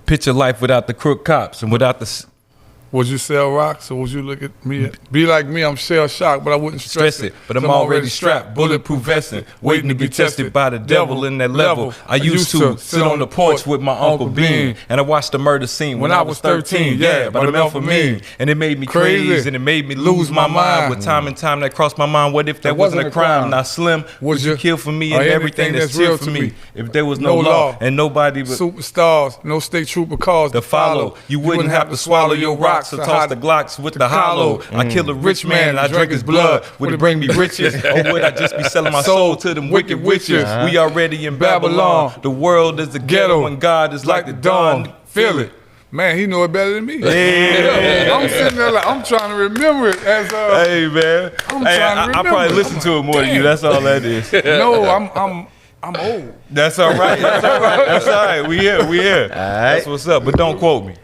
picture life without the crook cops and without the... Would you sell rocks or would you look at me? Be like me, I'm shell shocked, but I wouldn't stress it. But I'm already strapped, bulletproof vesting, waiting to be tested by the devil in that level. I used to sit on the porch with my Uncle Bean, and I watched the murder scene when I was 13, yeah, by the amphetamine. And it made me crazy, and it made me lose my mind. With time and time that crossed my mind, what if that wasn't a crime? Now Slim, would you kill for me and everything that's real for me? If there was no law and nobody but superstars, no state trooper cars to follow, you wouldn't have to swallow your rock. So toss the Glocks with the hollow. I kill a rich man and I drink his blood. Would it bring me riches? Or would I just be selling my soul to them wicked witches? We already in Babylon. The world is the ghetto and God is like the dawn. Feel it. Man, he know it better than me. Yeah. I'm sitting there like, I'm trying to remember it as hey, man. I'm trying to remember I probably listen to it more than you. That's all that is. No, I'm old. That's all right. That's all right. That's all right. We here. We here. All right. That's what's up. But don't quote me.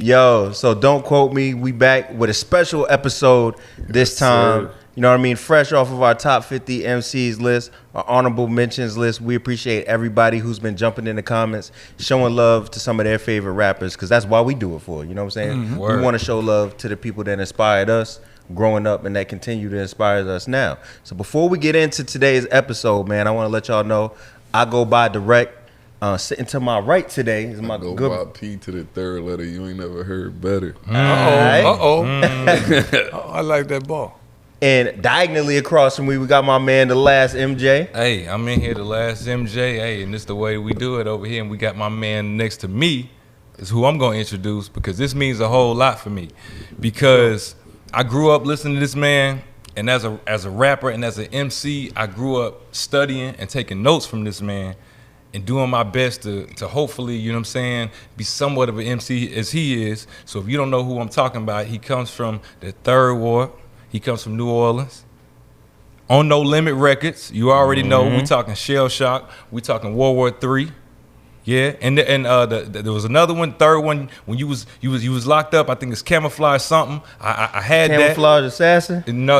Yo, so don't quote me. We back with a special episode this time. You know what I mean? Fresh off of our top 50 MCs list, our honorable mentions list. We appreciate everybody who's been jumping in the comments, showing love to some of their favorite rappers, because that's why we do it for. You know what I'm saying? Mm-hmm. We want to show love to the people that inspired us growing up and that continue to inspire us now. So before we get into today's episode, man, I want to let y'all know I go by Drect. Sitting to my right today is my go good by P to the third letter. You ain't never heard better. I like that ball. And diagonally across from me, we got my man, the last MJ. Hey, I'm in here, the last MJ. Hey, and this the way we do it over here. And we got my man next to me, is who I'm gonna introduce, because this means a whole lot for me. Because I grew up listening to this man, and as a rapper and as an MC, I grew up studying and taking notes from this man, and doing my best to hopefully, you know what I'm saying, be somewhat of an MC as he is. So if you don't know who I'm talking about, he comes from the Third Ward. He comes from New Orleans. On No Limit Records, you already know. We talking Shell Shock. We talking World War III. Yeah, and there was another one, third one, when you was locked up. I think it's Camouflage something. I had Camouflage Assassin. No,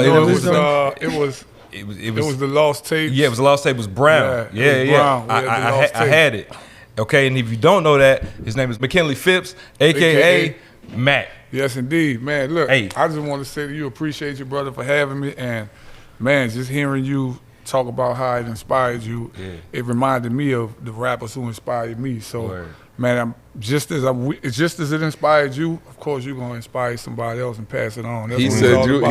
It was the Lost Tapes. Yeah, it was the Lost Tape. It was Brown. Yeah. I had it. Okay, and if you don't know that, his name is McKinley Phipps, AKA Mac. Yes, indeed. Man, look, hey. I just want to say to you, appreciate you, brother, for having me. And, man, just hearing you talk about how it inspired you, it reminded me of the rappers who inspired me. So, man, just as it inspired you, of course you're gonna inspire somebody else and pass it on. That's he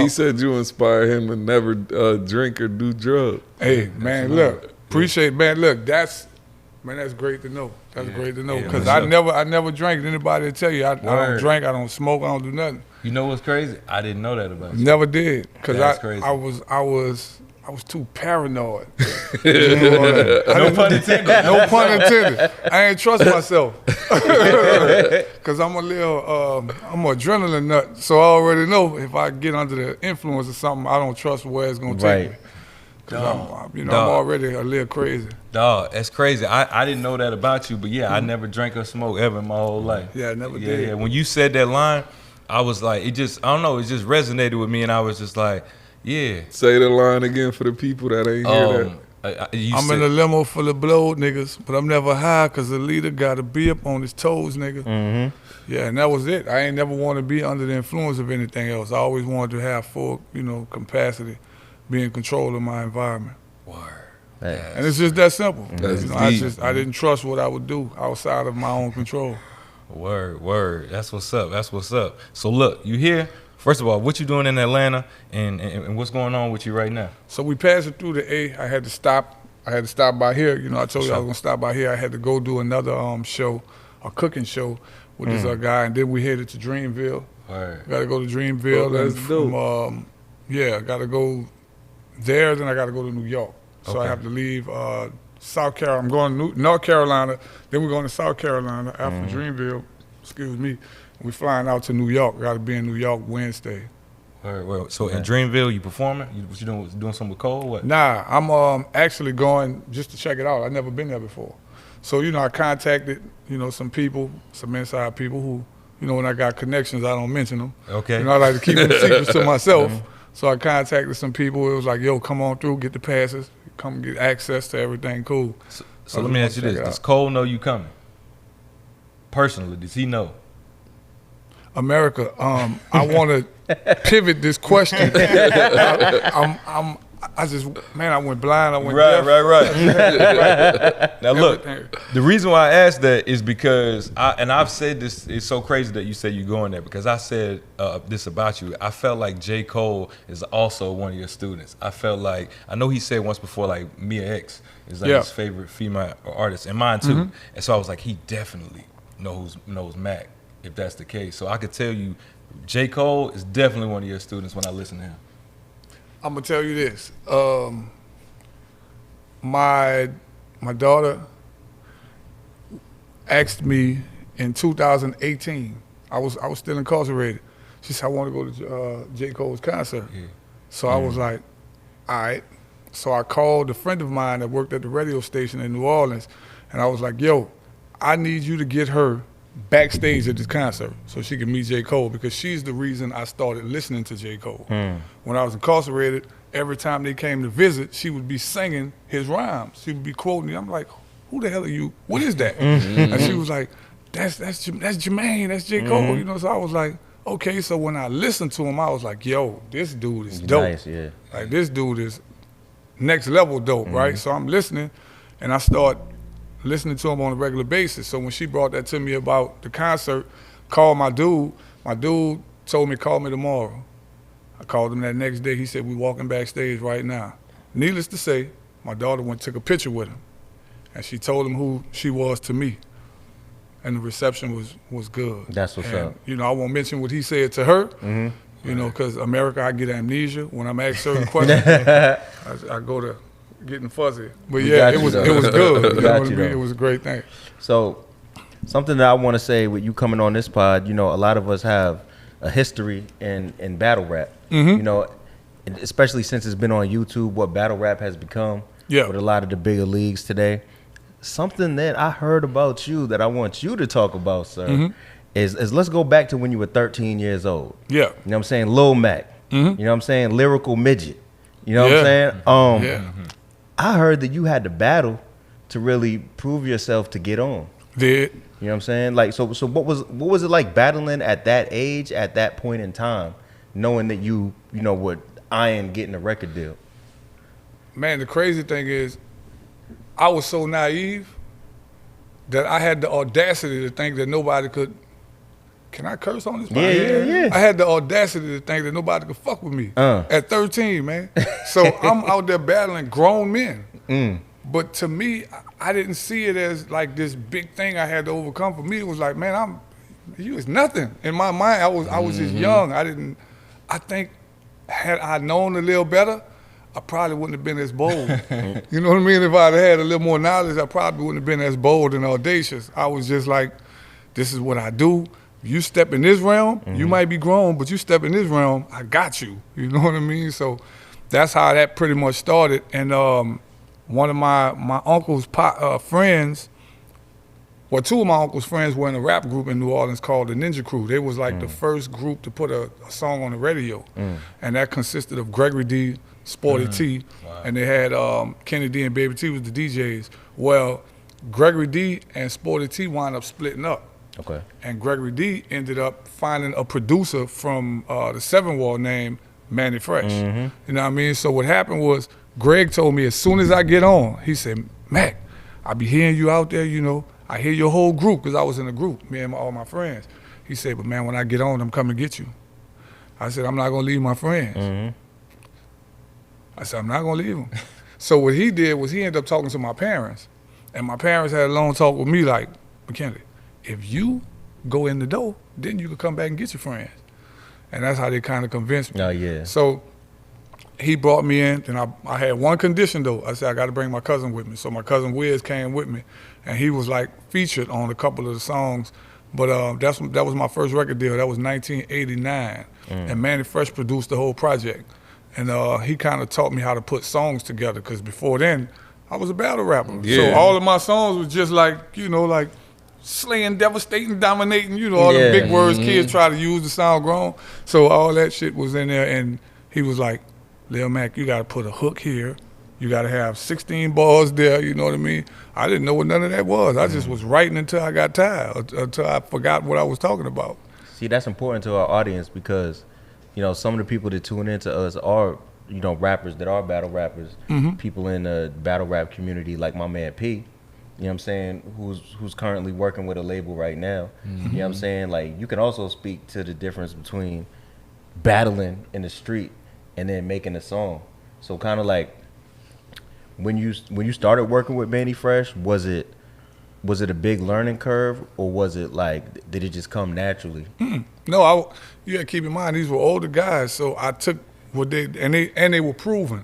said you inspired him to never drink or do drugs. Hey, man, look, appreciate, man. Look, that's great to know. That's great to know, because I never drank. Anybody will tell you I don't drink, I don't smoke, I don't do nothing. You know what's crazy? I didn't know that about you. Never did, because I was too paranoid. No pun intended. No pun intended. I ain't trust myself. Because I'm an adrenaline nut. So I already know if I get under the influence of something, I don't trust where it's going to take me. Because I'm already a little crazy. Dog, that's crazy. I didn't know that about you, but yeah, I never drank or smoked ever in my whole life. Yeah, I never did. Yeah, when you said that line, I was like, it just resonated with me, and I was just like, yeah. Say the line again for the people that ain't hear that. I'm in a limo full of blowed niggas, but I'm never high because the leader got to be up on his toes, nigga. Mm-hmm. Yeah, and that was it. I ain't never want to be under the influence of anything else. I always wanted to have full, capacity, be in control of my environment. Word. And it's just that simple. That's I didn't trust what I would do outside of my own control. Word. That's what's up. So look, you here? First of all, what you doing in Atlanta, and what's going on with you right now? So we passed it through the A. I had to stop by here. I told you I was gonna stop by here. I had to go do another show, a cooking show with this guy, and then we headed to Dreamville. Got to go to Dreamville. That's dope. I got to go there. Then I got to go to New York. So I have to leave South Carolina. I'm going to North Carolina. Then we're going to South Carolina after Dreamville. Excuse me. We flying out to New York. Got to be in New York Wednesday. So in Dreamville, you performing? You doing something with Cole? What? Nah, I'm actually going just to check it out. I've never been there before. So, I contacted, some people, some inside people who, when I got connections, I don't mention them. Okay. I like to keep them secrets to myself. So I contacted some people. It was like, yo, come on through, get the passes, come get access to everything cool. So let me ask you this. Does Cole know you coming? Personally, does he know? America, I want to pivot this question. I went blind. I went deaf. Right. Now look, the reason why I asked that is because I've said this. It's so crazy that you say you're going there because I said this about you. I felt like J. Cole is also one of your students. I felt like I know he said once before like Mia X is like his favorite female artist and mine too. And so I was like, he definitely knows Mac if that's the case. So I could tell you, J. Cole is definitely one of your students when I listen to him. I'm gonna tell you this. My daughter asked me in 2018. I was still incarcerated. She said I want to go to J. Cole's concert. Yeah. So I was like, all right. So I called a friend of mine that worked at the radio station in New Orleans, and I was like, yo, I need you to get her backstage at this concert so she can meet J. Cole because she's the reason I started listening to J. Cole. When I was incarcerated, every time they came to visit, she would be singing his rhymes. She would be quoting it. I'm like, who the hell are you? What is that? And she was like, that's Jermaine, that's J. Cole. So I was like, okay. So when I listened to him, I was like, yo, this dude is dope. Nice, yeah. Like this dude is next level dope, right? So I'm listening, and I start listening to him on a regular basis. So when she brought that to me about the concert, called my dude told me, call me tomorrow. I called him that next day. He said, we walking backstage right now. Needless to say, my daughter went and took a picture with him. And she told him who she was to me. And the reception was good. That's what's up. I won't mention what he said to her, because America, I get amnesia. When I'm asked certain questions, I go to getting fuzzy. But yeah, it was good. It was a great thing. So something that I want to say with you coming on this pod, a lot of us have a history in battle rap. Especially since it's been on YouTube, what battle rap has become with a lot of the bigger leagues today. Something that I heard about you that I want you to talk about, sir, is let's go back to when you were 13 years old. Yeah. You know what I'm saying? Lil Mac. You know what I'm saying? Lyrical midget. You know what I'm saying? I heard that you had to battle to really prove yourself to get on. Did. You know what I'm saying? Like, so what was it like battling at that age, at that point in time, knowing that you would iron getting a record deal? Man, the crazy thing is, I was so naive that I had the audacity to think that nobody could. Can I curse on this podcast? Yeah. I had the audacity to think that nobody could fuck with me at 13, man. So I'm out there battling grown men. But to me, I didn't see it as like this big thing I had to overcome. For me, it was like, man, you was nothing. In my mind, I was just young. I think had I known a little better, I probably wouldn't have been as bold. You know what I mean? If I'd had a little more knowledge, I probably wouldn't have been as bold and audacious. I was just like, this is what I do. You step in this realm, you might be grown, but you step in this realm, I got you. You know what I mean? So that's how that pretty much started. And one of my uncle's friends, well, two of my uncle's friends were in a rap group in New Orleans called the Ninja Crew. They was like the first group to put a song on the radio. And that consisted of Gregory D, Sporty T, and they had Kenny D and Baby T was the DJs. Well, Gregory D and Sporty T wound up splitting up. Okay. And Gregory D ended up finding a producer from the Seven Wall named Manny Fresh. You know what I mean? So what happened was Greg told me as soon as I get on, he said, Mac, I be hearing you out there, I hear your whole group, because I was in a group, me and all my friends. He said, but man, when I get on, I'm coming to get you. I said, I'm not going to leave my friends. I said, I'm not going to leave them. So what he did was he ended up talking to my parents. And my parents had a long talk with me like, McKinley, if you go in the door, then you can come back and get your friends. And that's how they kind of convinced me. Oh, yeah. So he brought me in, and I had one condition, though. I said, I got to bring my cousin with me. So my cousin Wiz came with me, and he was like featured on a couple of the songs But that was my first record deal. That was 1989, and Manny Fresh produced the whole project. And he kind of taught me how to put songs together, because before then, I was a battle rapper. Yeah. So all of my songs was just like, like slaying, devastating, dominating, all the big words kids try to use to sound grown. So all that shit was in there, and he was like, Lil Mac, you got to put a hook here. You got to have 16 bars there, you know what I mean? I didn't know what none of that was. I just was writing until I got tired, until I forgot what I was talking about. See, that's important to our audience because, some of the people that tune into us are, rappers that are battle rappers, people in the battle rap community like my man P, you know what I'm saying, who's currently working with a label right now. You know what I'm saying? Like, you can also speak to the difference between battling in the street and then making a song. So kind of like, when you started working with Manny Fresh, was it a big learning curve, or was it like, did it just come naturally? No, you got to keep in mind, these were older guys, so I took what they were proven.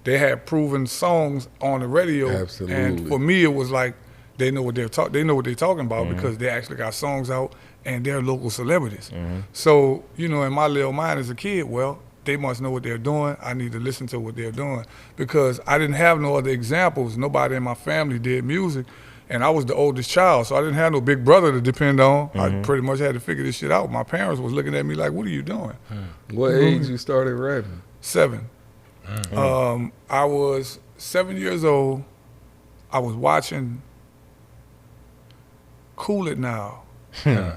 They had proven songs on the radio. Absolutely. And for me, it was like they know what they're talking about because they actually got songs out and they're local celebrities. So, in my little mind as a kid, well, they must know what they're doing. I need to listen to what they're doing, because I didn't have no other examples. Nobody in my family did music, and I was the oldest child, so I didn't have no big brother to depend on. I pretty much had to figure this shit out. My parents was looking at me like, what are you doing? What age you started rapping? 7. I was 7 years old. I was watching Cool It Now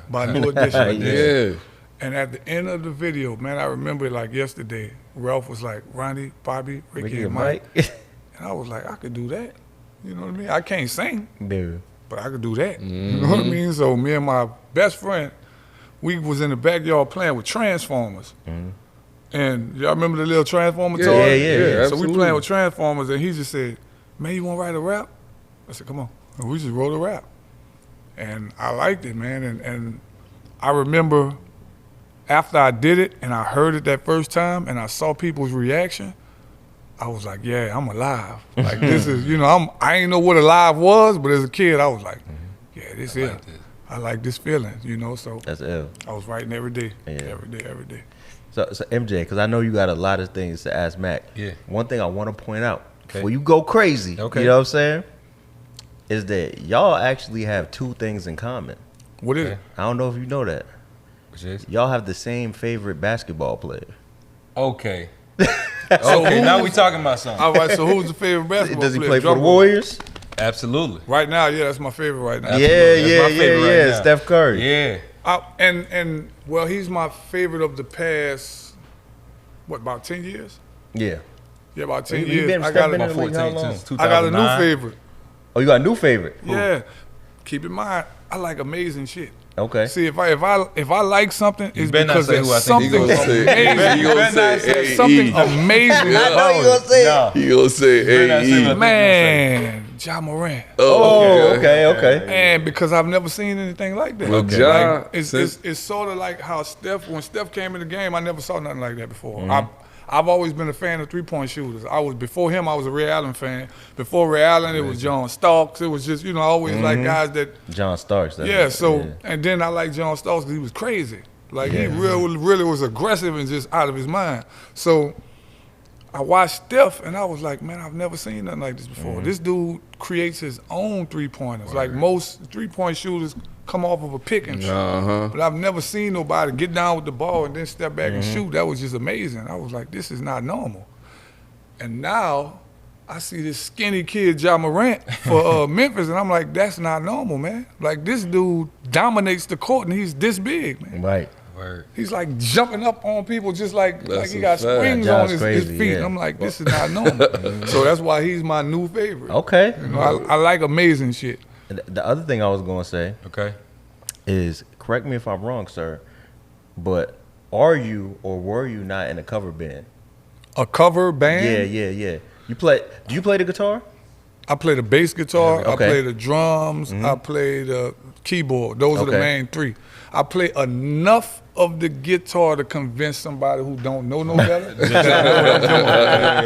by New Edition. Yeah. And at the end of the video, man, I remember it like yesterday. Ralph was like, Ronnie, Bobby, Ricky, and Mike. And I was like, I could do that. You know what I mean? I can't sing, but I could do that. You know what I mean? So me and my best friend, we was in the backyard playing with Transformers. And y'all remember the little Transformer toy? Yeah, So we playing with Transformers, and he just said, man, you want to write a rap? I said, come on. And we just wrote a rap. And I liked it, man. And I remember after I did it and I heard it that first time and I saw people's reaction, I was like, yeah, I'm alive. Like, this is, I ain't know what alive was, but as a kid, I was like, yeah, this is it. I like this feeling, so That's ill. I was writing every day, Yeah. every day. So MJ, because I know you got a lot of things to ask Mac. Yeah. One thing I want to point out before you go crazy, you know what I'm saying, is that y'all actually have 2 things in common. What is it? I don't know if you know that. Y'all have the same favorite basketball player. Okay. Okay, now we talking about something. All right, so who's the favorite basketball Does he player? play for the Warriors? Absolutely. Right now, yeah, that's my favorite right now. Absolutely. That's my favorite right now. Steph Curry. Yeah. And well, he's my favorite of the past, about 10 years? Yeah. Yeah, about 10 You years. been I got stepping a, in the league how long? since I got a 2009. new favorite. Oh, you got a new favorite? Yeah. Keep in mind, I like amazing shit. Okay. See, if I like something, it's better not because say there's who I think something you gonna say. amazing. He gonna say There's AE. something amazing I know about you it. gonna say it. No. He gonna say better not say AE. what- Man, Ja Morant. Oh, okay. And because I've never seen anything like that. Well, Okay. Ja, Like, it's sort of like how when Steph came in the game, I never saw nothing like that before. I've always been a fan of 3-point shooters. Before him, I was a Ray Allen fan. Before Ray Allen, it was John Starks. It was just, I always like guys that. John Starks. And then I like John Starks because he was crazy. Like, he really was aggressive and just out of his mind. So I watched Steph, and I was like, man, I've never seen nothing like this before. This dude creates his own 3-pointers. Like, most 3-point shooters come off of a pick and shoot. But I've never seen nobody get down with the ball and then step back and shoot. That was just amazing. I was like, this is not normal. And now I see this skinny kid, Ja Morant, for Memphis, and I'm like, that's not normal, man. Like, this dude dominates the court, and he's this big, man. Right. Word. He's like jumping up on people just like That's he a got fact. springs Ja's on his crazy, feet. yeah. And I'm like, this is not normal. So that's why he's my new favorite. Okay. I like amazing shit. And the other thing I was going to say Okay. is, correct me if I'm wrong, sir, but are you or were you not in a cover band? A cover band? Yeah. Do you play the guitar? I play the bass guitar, Okay. I play the drums, I play the keyboard. Those are the Okay. main 3. I play enough of the guitar to convince somebody who don't know no better.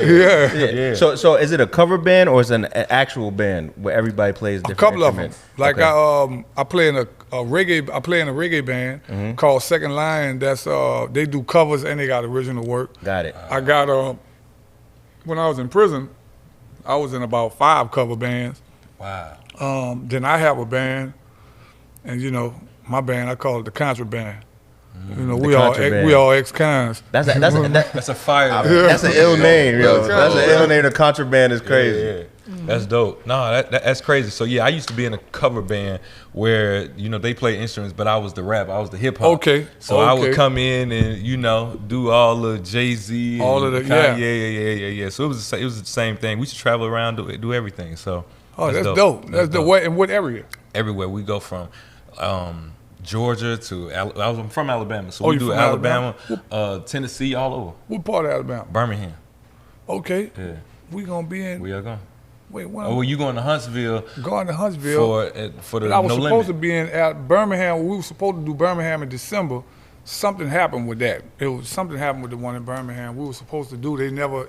Yeah. So is it a cover band or is it an actual band where everybody plays different couple instruments? of them. Like I play in a reggae. I play in a reggae band called Second Line. That's they do covers and they got original work. Got it. I got when I was in prison, I was in about 5 cover bands. Wow. Then I have a band, and you know my band I call it the Contraband. You know we all ex-cons. That's a fire. That's an ill name, yo. That's an ill name. The Contraband is crazy. Yeah. That's dope. No, that's crazy. So yeah, I used to be in a cover band where they play instruments, but I was the rap. I was the hip hop. Okay. So I would come in and do all the Jay-Z, all of the yeah. So it was the same thing. We should travel around, do everything. So that's dope. That's dope. What in what area? Everywhere we go from. Georgia to I'm from Alabama, so we do from Alabama, Tennessee, all over. What part of Alabama? Birmingham. Okay. Yeah. We gonna be in. We are going. Wait, when? Oh, well, you going to Huntsville? Going to Huntsville for the I was No supposed Limit. to be in Birmingham. We were supposed to do Birmingham in December. Something happened with that. Something happened with the one in Birmingham. We were supposed to do. They never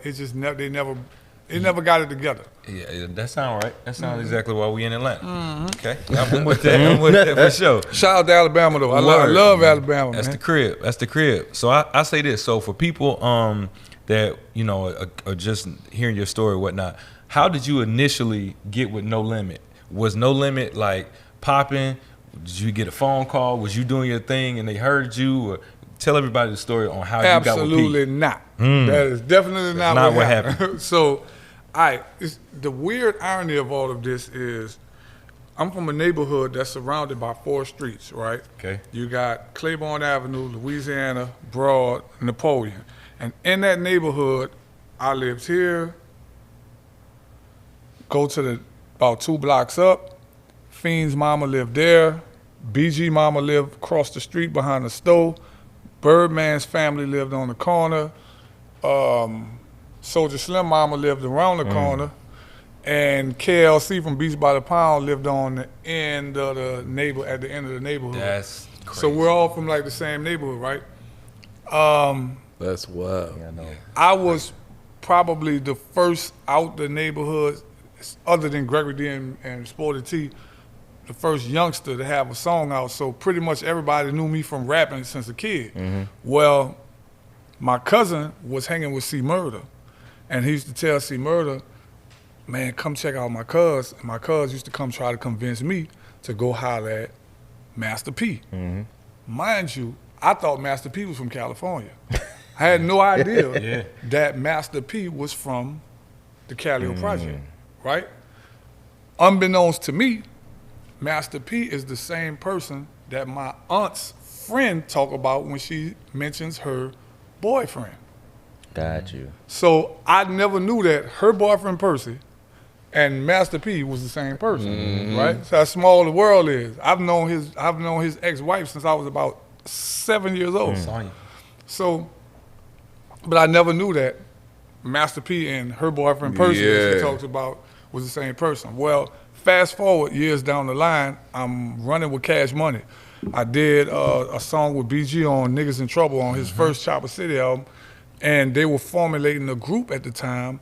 got it together. Yeah, that sounds right. That sounds exactly why we in Atlanta. Okay, I'm with that. I'm with that for sure. Shout out to Alabama though. I love Alabama. That's man. the crib. So I say this. So for people that are just hearing your story or whatnot, how did you initially get with No Limit? Was No Limit like popping? Did you get a phone call? Was you doing your thing and they heard you? Or tell everybody the story on how you got with Pete. Absolutely not. That is definitely not what happened. So, the weird irony of all of this is I'm from a neighborhood that's surrounded by 4 streets, right? Okay. You got Claiborne Avenue, Louisiana, Broad, Napoleon. And in that neighborhood, I lived here, go to about 2 blocks up, Fiend's mama lived there, BG mama lived across the street behind the store, Birdman's family lived on the corner, Soulja Slim mama lived around the corner, and KLC from Beats by the Pound lived on the end of the at the end of the neighborhood. That's crazy. So we're all from like the same neighborhood, right? That's wild. Yeah, I know. I was probably the first out the neighborhood, other than Gregory D and Sporty T, the first youngster to have a song out. So pretty much everybody knew me from rapping since a kid. Well, my cousin was hanging with C Murder, and he used to tell C Murder, man, come check out my cuz. And my cuz used to come try to convince me to go holler at Master P. Mind you, I thought Master P was from California. I had no idea that Master P was from the Calio Project, right? Unbeknownst to me, Master P is the same person that my aunt's friend talk about when she mentions her boyfriend. Got you. So I never knew that her boyfriend Percy and Master P was the same person, right? So how small the world is. I've known his ex-wife since I was about 7 years old. So, but I never knew that Master P and her boyfriend Percy that she talks about was the same person. Well, fast forward years down the line, I'm running with Cash Money. I did a song with BG on Niggas in Trouble on his first Chopper City album, and they were formulating a group at the time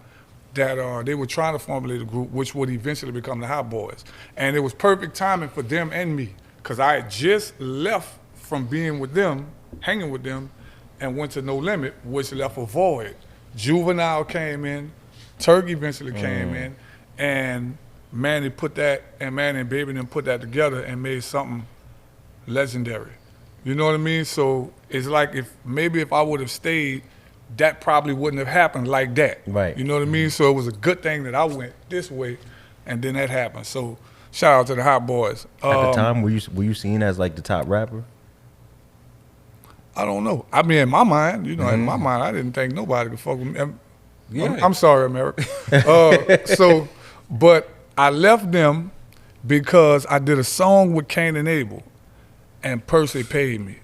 that they were trying to formulate a group which would eventually become the Hot Boys. And it was perfect timing for them and me, because I had just left from being with them, hanging with them, and went to No Limit, which left a void. Juvenile came in, Turk eventually came in, and Manny and Baby then put that together and made something legendary. You know what I mean? So it's like if I would have stayed, that probably wouldn't have happened like that. Right. You know what I mean? So it was a good thing that I went this way, and then that happened. So shout out to the Hot Boys. At the time, were you seen as like the top rapper? I don't know. I mean, in my mind, in my mind, I didn't think nobody could fuck with me. I'm sorry, America. But I left them because I did a song with Cain and Abel, and Percy paid me.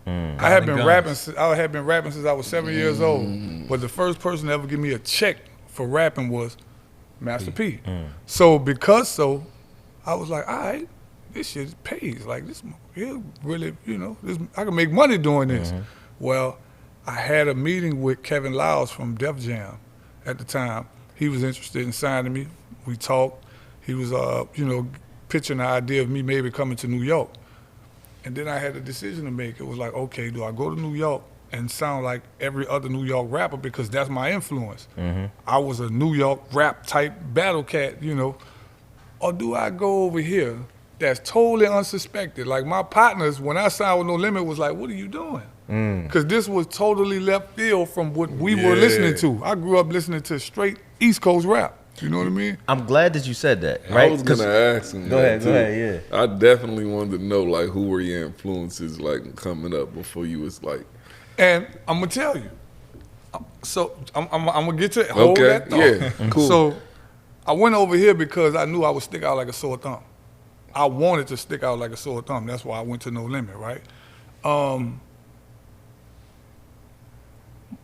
I had been rapping since I was 7 years old, but the first person to ever give me a check for rapping was Master P. So I was like, all right, this shit pays. Like this, here really, I can make money doing this. Well, I had a meeting with Kevin Lyles from Def Jam at the time. He was interested in signing me. We talked. He was, pitching the idea of me maybe coming to New York. And then I had a decision to make. It was like, okay, do I go to New York and sound like every other New York rapper because that's my influence? I was a New York rap type battle cat, or do I go over here that's totally unsuspected? Like my partners, when I signed with No Limit, was like, what are you doing? Because this was totally left field from what we were listening to. I grew up listening to straight East Coast rap. You know what I mean? I'm glad that you said that, right? I was gonna ask him. Go ahead, yeah. I definitely wanted to know, like, who were your influences, like, coming up before you was like. And I'm gonna tell you. So I'm gonna get to hold that thought. Yeah, cool. So I went over here because I knew I would stick out like a sore thumb. I wanted to stick out like a sore thumb. That's why I went to No Limit, right?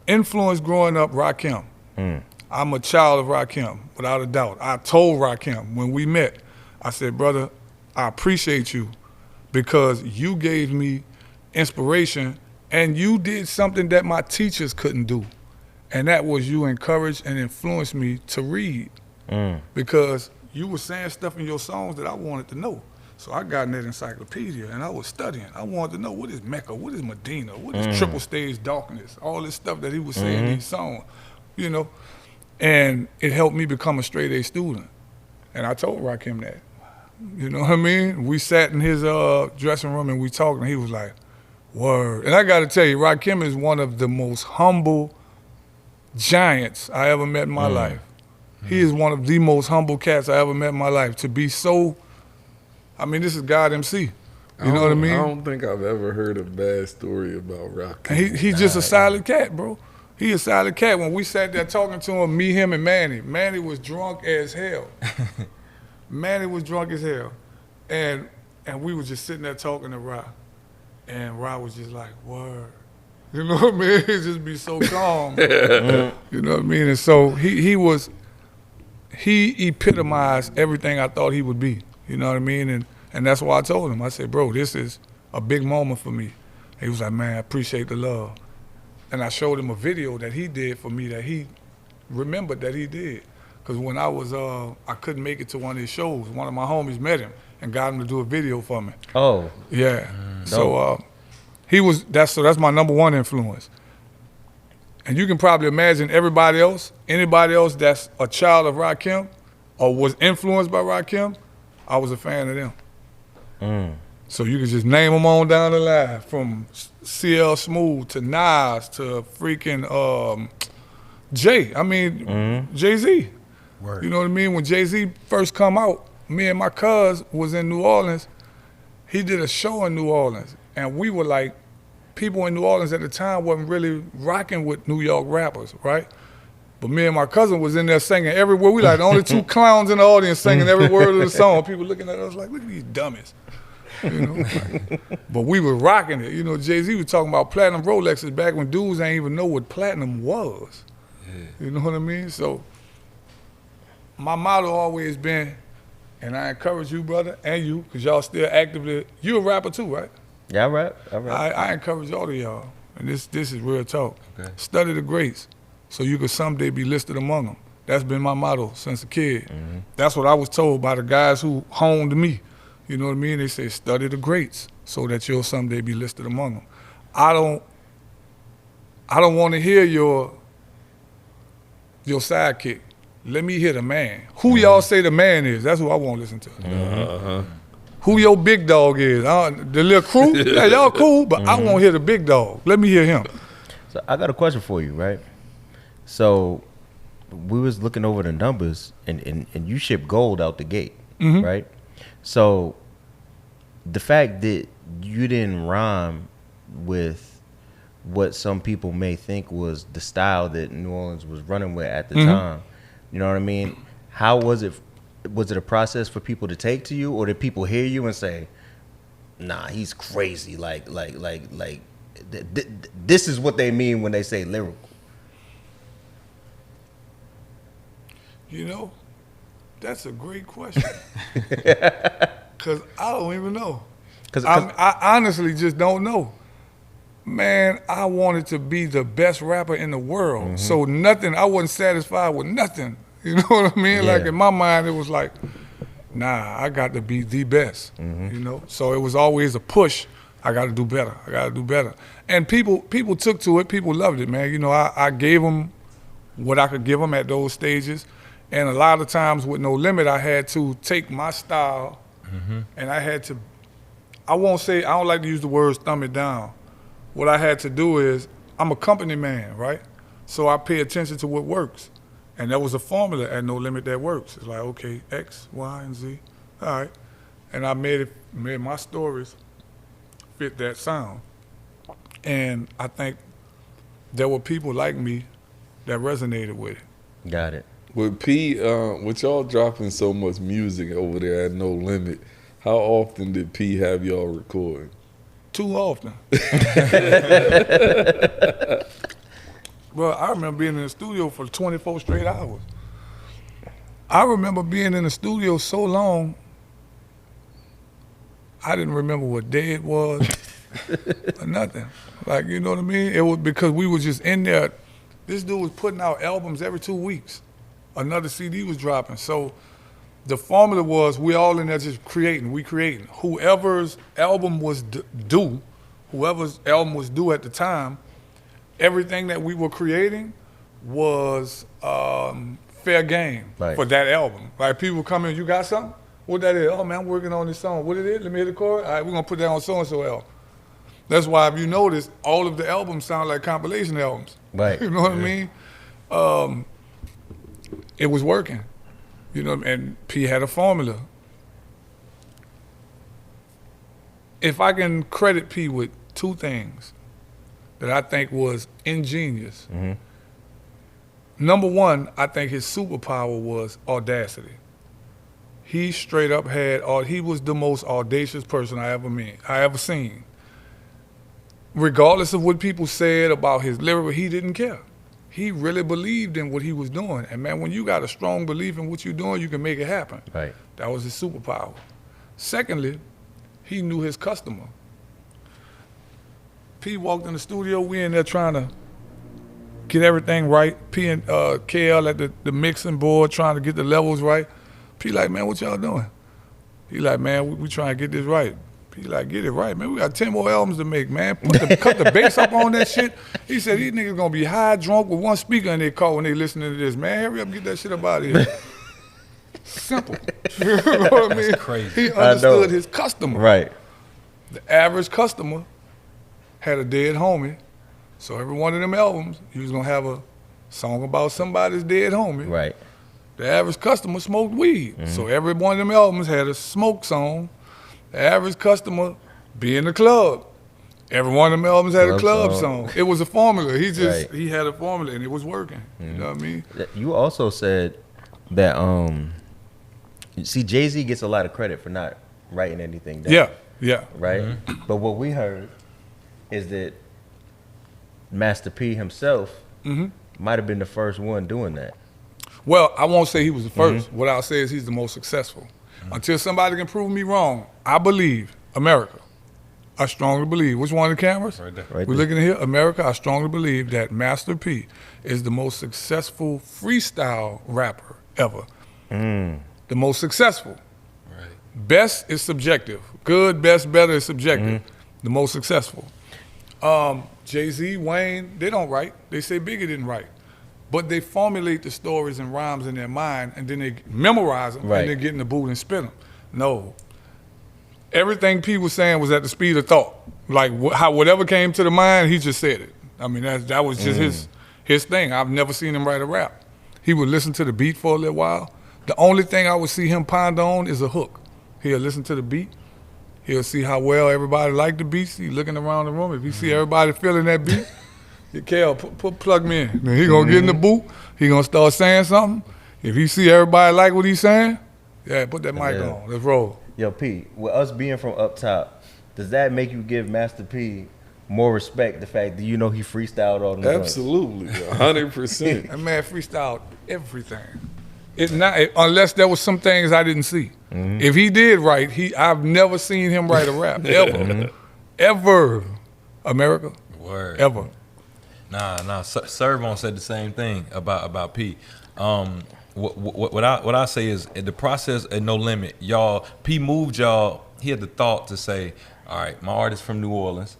Influence growing up, Rakim. I'm a child of Rakim, without a doubt. I told Rakim when we met, I said, brother, I appreciate you because you gave me inspiration and you did something that my teachers couldn't do. And that was you encouraged and influenced me to read because you were saying stuff in your songs that I wanted to know. So I got in that encyclopedia and I was studying. I wanted to know, what is Mecca? What is Medina? What is triple stage darkness? All this stuff that he was saying in these songs, And it helped me become a straight A student. And I told Rakim that. You know what I mean? We sat in his dressing room and we talked and he was like, word. And I got to tell you, Rakim is one of the most humble giants I ever met in my life. He is one of the most humble cats I ever met in my life. To be so, this is God MC. You know what I mean? I don't think I've ever heard a bad story about Rakim. And he's just a solid cat, bro. He a solid cat. When we sat there talking to him, me, him, and Manny was drunk as hell. Manny was drunk as hell. And we were just sitting there talking to Ra. And Ra was just like, word. You know what I mean? He'd just be so calm. You know what I mean? And so he epitomized everything I thought he would be. You know what I mean? And that's why I told him. I said, bro, this is a big moment for me. He was like, man, I appreciate the love. And I showed him a video that he did for me that he remembered that he did. Because when I was, I couldn't make it to one of his shows. One of my homies met him and got him to do a video for me. Oh. Yeah. So that's my number one influence. And you can probably imagine anybody else that's a child of Rakim or was influenced by Rakim, I was a fan of them. So you can just name them on down the line, from CL Smooth to Nas to freaking Jay-Z. Word. You know what I mean? When Jay-Z first come out, me and my cuz was in New Orleans. He did a show in New Orleans, and we were like, people in New Orleans at the time wasn't really rocking with New York rappers, right? But me and my cousin was in there singing everywhere. We like the only two clowns in the audience singing every word of the song. People looking at us like, look at these dummies. But we were rocking it. Jay-Z was talking about platinum Rolexes back when dudes ain't even know what platinum was. You know what I mean? So my motto always been, and I encourage you, brother, and you, because y'all still actively, you a rapper too, right? Yeah, I rap. I encourage all of y'all, and this is real talk. Okay. Study the greats so you could someday be listed among them. That's been my motto since a kid. That's what I was told by the guys who honed me. You know what I mean? They say, study the greats so that you'll someday be listed among them. I don't want to hear your sidekick. Let me hear the man. Who y'all say the man is, that's who I want to listen to. Who your big dog is. The little crew, yeah, y'all cool, but I want to hear the big dog. Let me hear him. So I got a question for you, right? So we was looking over the numbers, and you ship gold out the gate, right? So the fact that you didn't rhyme with what some people may think was the style that New Orleans was running with at the time, you know what I mean? How was it? Was it a process for people to take to you, or did people hear you and say, "Nah, he's crazy"? This is what they mean when they say lyrical. That's a great question. Because I don't even know. Cause I honestly just don't know. Man, I wanted to be the best rapper in the world. So nothing, I wasn't satisfied with nothing. You know what I mean? Yeah. Like in my mind, it was like, nah, I got to be the best. You know? So it was always a push. I got to do better. I got to do better. And people took to it. People loved it, man. You know, I gave them what I could give them at those stages. And a lot of times with No Limit, I had to take my style and I had to, I don't like to use the words thumb it down. What I had to do is, I'm a company man, right? So I pay attention to what works. And there was a formula at No Limit that works. It's like, okay, X, Y, and Z. All right. And I made my stories fit that sound. And I think there were people like me that resonated with it. got it. With P, with y'all dropping so much music over there at No Limit, how often did P have y'all recording? Too often. Well, I remember being in the studio for 24 straight hours. I remember being in the studio so long, I didn't remember what day it was or nothing. Like, you know what I mean? It was because we were just in there. This dude was putting out albums every 2 weeks. Another CD was dropping. So the formula was we all in there just creating. Whoever's album was due at the time, everything that we were creating was fair game for that album. Like people come in, you got something? What that is? Oh man, I'm working on this song. What it is? Let me hear the chord. All right, we're gonna put that on so-and-so album. That's why if you notice, all of the albums sound like compilation albums. Right. You know what I mean? It was working. You know, and P had a formula. If I can credit P with two things that I think was ingenious. Number one, I think his superpower was audacity. He straight up he was the most audacious person I ever seen. Regardless of what people said about his lyric, he didn't care. He really believed in what he was doing. And man, when you got a strong belief in what you're doing, you can make it happen. Right. That was his superpower. Secondly, he knew his customer. P walked in the studio, we in there trying to get everything right. P and KL at the mixing board trying to get the levels right. P like, man, what y'all doing? He like, man, we trying to get this right. He like, get it right, man. We got 10 more albums to make, man. Cut the bass up on that shit. He said, these niggas gonna be high drunk with one speaker in their car when they listening to this. Man, hurry up, get that shit up out of here. Simple. You know what I mean? That's crazy. He understood his customer. Right. The average customer had a dead homie. So every one of them albums, he was gonna have a song about somebody's dead homie. Right. The average customer smoked weed. So every one of them albums had a smoke song. The average customer be in the club. Every one of them albums had a club song. It was a formula. He had a formula and it was working. You know what I mean? You also said that see, Jay-Z gets a lot of credit for not writing anything down. Yeah. Right? But what we heard is that Master P himself might have been the first one doing that. Well, I won't say he was the first. What I'll say is he's the most successful. Until somebody can prove me wrong, I believe, America, I strongly believe. Which one of the cameras? Right there. Right We're there. looking at here. America, I strongly believe that Master P is the most successful freestyle rapper ever. The most successful. Right. Best is subjective. Good, best, better is subjective. The most successful. Jay-Z, Wayne, they don't write. They say Biggie didn't write. But they formulate the stories and rhymes in their mind, and then they memorize them, and then get in the booth and spit them. No. Everything P was saying was at the speed of thought. Like whatever came to the mind, he just said it. I mean, that was just his thing. I've never seen him write a rap. He would listen to the beat for a little while. The only thing I would see him ponder on is a hook. He'll listen to the beat. He'll see how well everybody liked the beats. He's looking around the room. If he see everybody feeling that beat, Kel, plug me in. Then he gonna get in the booth. He gonna start saying something. If he see everybody like what he's saying, put that mic on. Let's roll. Yo, P, with us being from up top, does that make you give Master P more respect, the fact that he freestyled all the Absolutely, 100%. That man freestyled everything. Unless there was some things I didn't see. If he did write, I've never seen him write a rap ever, ever, America, Word. ever. Nah. Servon said the same thing about P. What I say is the process at No Limit, y'all. P moved y'all. He had the thought to say, all right, my artist from New Orleans.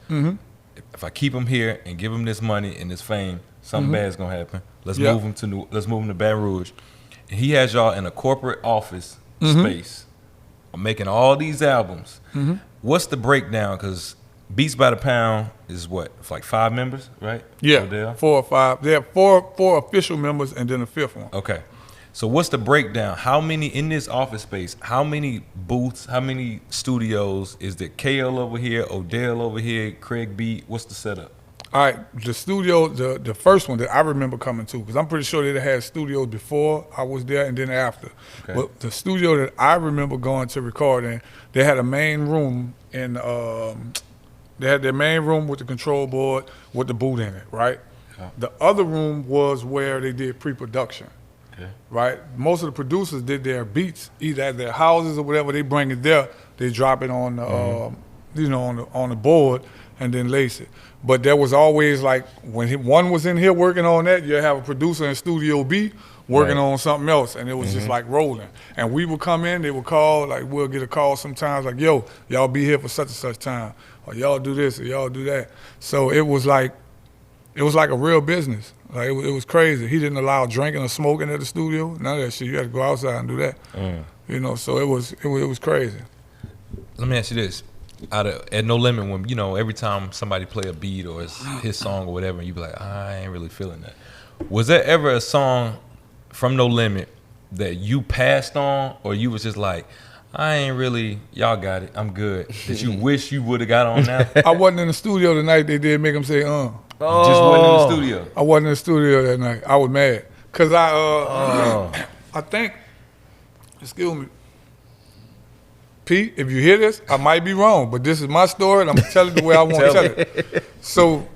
If I keep him here and give him this money and this fame, something bad's gonna happen. Let's move him to Baton Rouge. And he has y'all in a corporate office space. I'm making all these albums. What's the breakdown? Because Beats by the Pound is what? It's like 5 members, right? Yeah, Odell? 4 or 5. There are four official members and then a 5th one. Okay. So what's the breakdown? How many in this office space? How many booths? How many studios? Is there KL over here, Odell over here, Craig B? What's the setup? All right, the studio, the first one that I remember coming to, because I'm pretty sure they had studios before I was there and then after. Okay. But the studio that I remember going to record in, they had a main room in, they had their main room with the control board with the booth in it, right? Okay. The other room was where they did pre-production. Okay. Right, most of the producers did their beats either at their houses or whatever. They bring it there, they drop it on the, on the board, and then lace it. But there was always like when one was in here working on that, you have a producer in Studio B working on something else, and it was just like rolling. And we would come in, they would call, like we'll get a call sometimes like, yo, y'all be here for such and such time, or y'all do this, or y'all do that. So it was like a real business. Like it was crazy. He didn't allow drinking or smoking at the studio. None of that shit. You had to go outside and do that. So it was crazy. Let me ask you this: at No Limit, when every time somebody play a beat or it's his song or whatever, and you be like, I ain't really feeling that. Was there ever a song from No Limit that you passed on, or you was just like, I ain't really, y'all got it, I'm good, that you wish you would have got on now? I wasn't in the studio the night they did make him say, You just wasn't in the studio. I wasn't in the studio that night. I was mad. Cause I think, excuse me, Pete, if you hear this, I might be wrong, but this is my story and I'm gonna tell it the way I want to tell it. So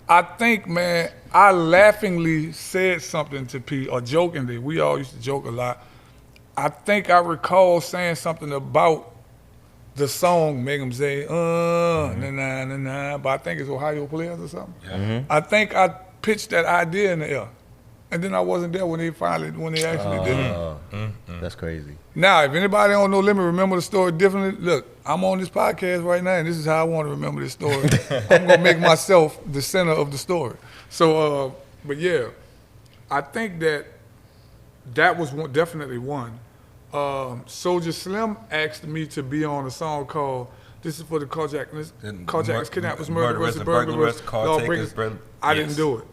I think, man, I laughingly said something to Pete, or jokingly, we all used to joke a lot. I think I recall saying something about the song, make them say, na-na-na-na, but I think it's Ohio Players or something. I think I pitched that idea in the air. And then I wasn't there when they actually did it. That's crazy. Now, if anybody on No Limit remember the story differently, look, I'm on this podcast right now, and this is how I want to remember this story. I'm going to make myself the center of the story. So, but yeah, I think that was definitely one. Soulja Slim asked me to be on a song called "This is for the carjackers, kidnappers, murderers, burglars, lawbreakers." I didn't do it.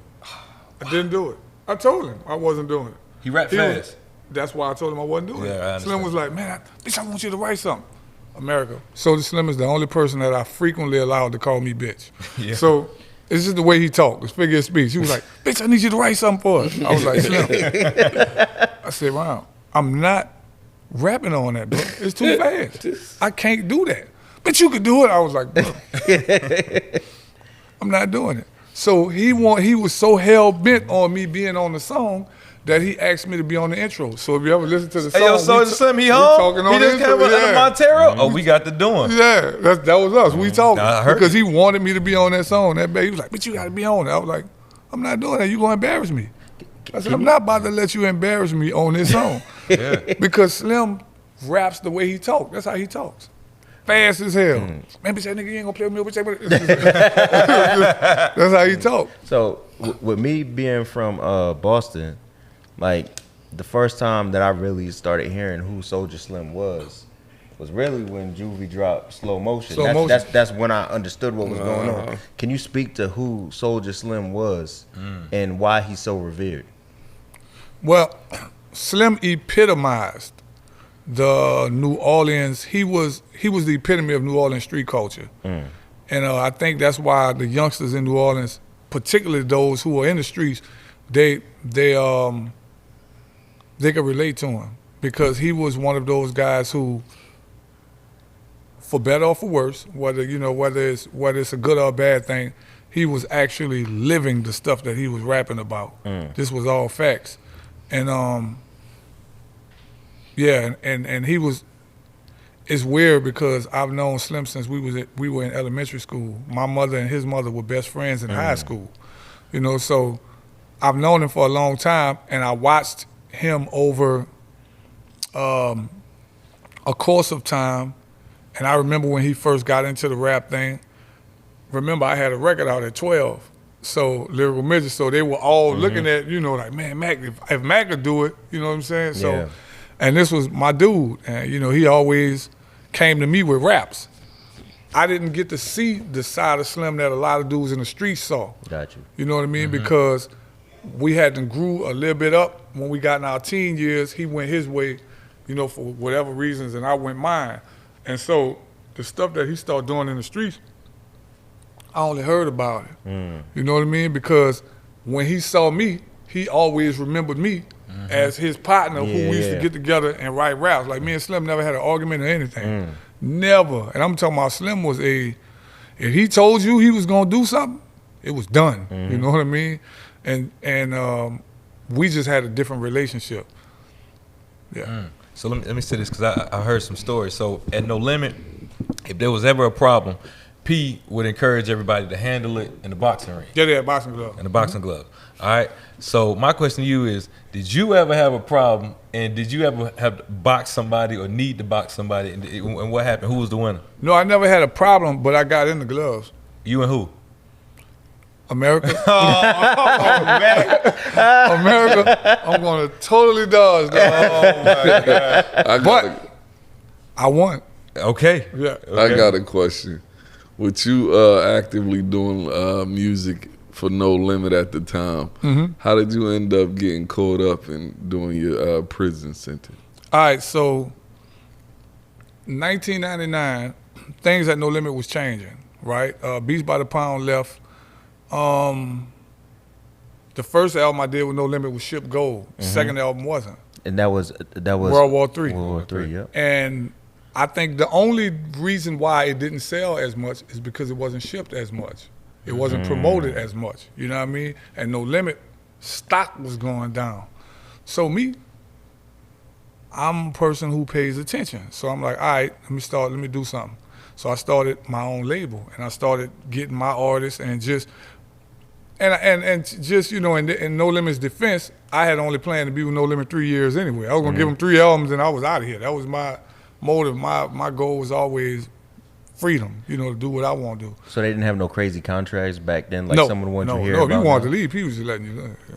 I didn't do it. I told him I wasn't doing it. He rapped fast. That's why I told him I wasn't doing it. Slim was like, "Man, bitch, I want you to write something." America. Soulja Slim is the only person that I frequently allowed to call me bitch. Yeah. So it's just the way he talked, his figure of speech. He was like, "Bitch, I need you to write something for us." I was like, "Slim." I said, "Wow, I'm not rapping on that, bro. It's too fast. I can't do that." "But you could do it." I was like, "Bro, I'm not doing it." So he was so hell bent on me being on the song that he asked me to be on the intro. So if you ever listen to the song, hey, yo, Soulja Slim, he home? He just came with Montero? Oh, we got the doing. Yeah, that was us. We talking because he wanted me to be on that song. That baby was like, "But you got to be on it." I was like, "I'm not doing that. You gonna embarrass me." I said, "I'm not about to let you embarrass me on this song." Because Slim raps the way he talks. That's how he talks. Fast as hell. Man, bitch, that nigga, you ain't gonna play with me. That's how he talk. So with me being from Boston, like the first time that I really started hearing who Soulja Slim was really when Juvie dropped Slow Motion. That's when I understood what was going on. Can you speak to who Soulja Slim was and why he's so revered? Well, Slim epitomized the New Orleans. He was the epitome of New Orleans street culture, and I think that's why the youngsters in New Orleans, particularly those who are in the streets, they could relate to him because he was one of those guys who, for better or for worse, whether it's a good or a bad thing, he was actually living the stuff that he was rapping about. This was all facts, and Yeah, and he was. It's weird because I've known Slim since we were in elementary school. My mother and his mother were best friends in high school. You know, so I've known him for a long time, and I watched him over a course of time. And I remember when he first got into the rap thing. Remember, I had a record out at 12. So lyrical midgets, so they were all looking at, you know, like, man, Mac, if Mac could do it, you know what I'm saying? So, and this was my dude, and you know, he always came to me with raps. I didn't get to see the side of Slim that a lot of dudes in the streets saw. Got you. You know what I mean? Because we hadn't grew a little bit up. When we got in our teen years, he went his way, you know, for whatever reasons, and I went mine. And so the stuff that he started doing in the streets, I only heard about it. You know what I mean? Because when he saw me, he always remembered me as his partner who we used to get together and write raps. Like me and Slim never had an argument or anything. Never. And I'm talking about Slim was if he told you he was gonna do something, it was done. You know what I mean? And we just had a different relationship. Yeah. So let me say this because I heard some stories. So at No Limit, if there was ever a problem, P would encourage everybody to handle it in the boxing ring. Yeah, boxing glove. In the boxing glove. All right. So my question to you is, did you ever have a problem, and did you ever have to box somebody or need to box somebody, and what happened? Who was the winner? No, I never had a problem, but I got in the gloves. You and who? America. America. I'm gonna totally dodge. Oh my God. But I won. Okay. Yeah. I got a question. With you actively doing music for No Limit at the time, how did you end up getting caught up in doing your prison sentence? All right, so 1999, things at No Limit was changing, right? Beats by the Pound left. The first album I did with No Limit was Ship Gold. The second album wasn't. And that was World War III. World War III, yeah. And I think the only reason why it didn't sell as much is because it wasn't shipped as much. It wasn't promoted as much, you know what I mean? And No Limit, stock was going down. So me, I'm a person who pays attention. So I'm like, all right, let me do something. So I started my own label, and I started getting my artists and just, you know, in No Limit's defense, I had only planned to be with No Limit 3 years anyway. I was gonna give them 3 albums and I was out of here. That was my motive. My goal was always freedom, you know, to do what I want to do. So they didn't have no crazy contracts back then, like no, someone wanted to hear No, about. if you wanted to leave, he was just letting you know. Yeah.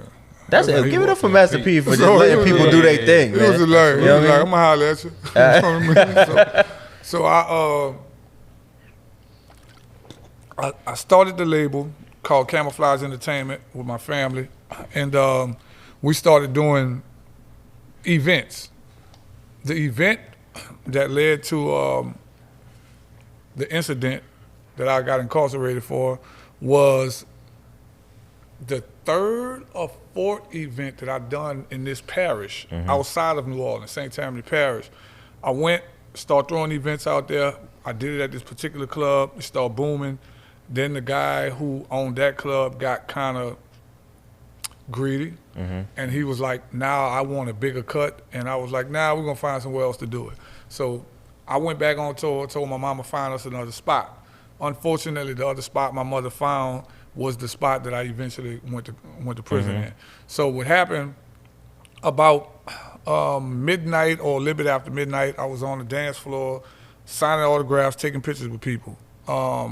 That's it. Give it up for Master P for just letting people do their thing, He man. was just like, You know what I mean? I'm gonna holler at you. You know what I mean? So I started the label called Camouflage Entertainment with my family, and we started doing events. The event that led to the incident that I got incarcerated for was the third or fourth event that I've done in this parish outside of New Orleans, St. Tammany Parish. I went, started throwing events out there. I did it at this particular club. It started booming. Then the guy who owned that club got kind of greedy, and he was like, now I want a bigger cut. And I was like, nah, we're gonna find somewhere else to do it. So I went back on tour, told my mama find us another spot. Unfortunately, the other spot my mother found was the spot that I eventually went to prison in. So what happened, about midnight or a little bit after midnight, I was on the dance floor, signing autographs, taking pictures with people. But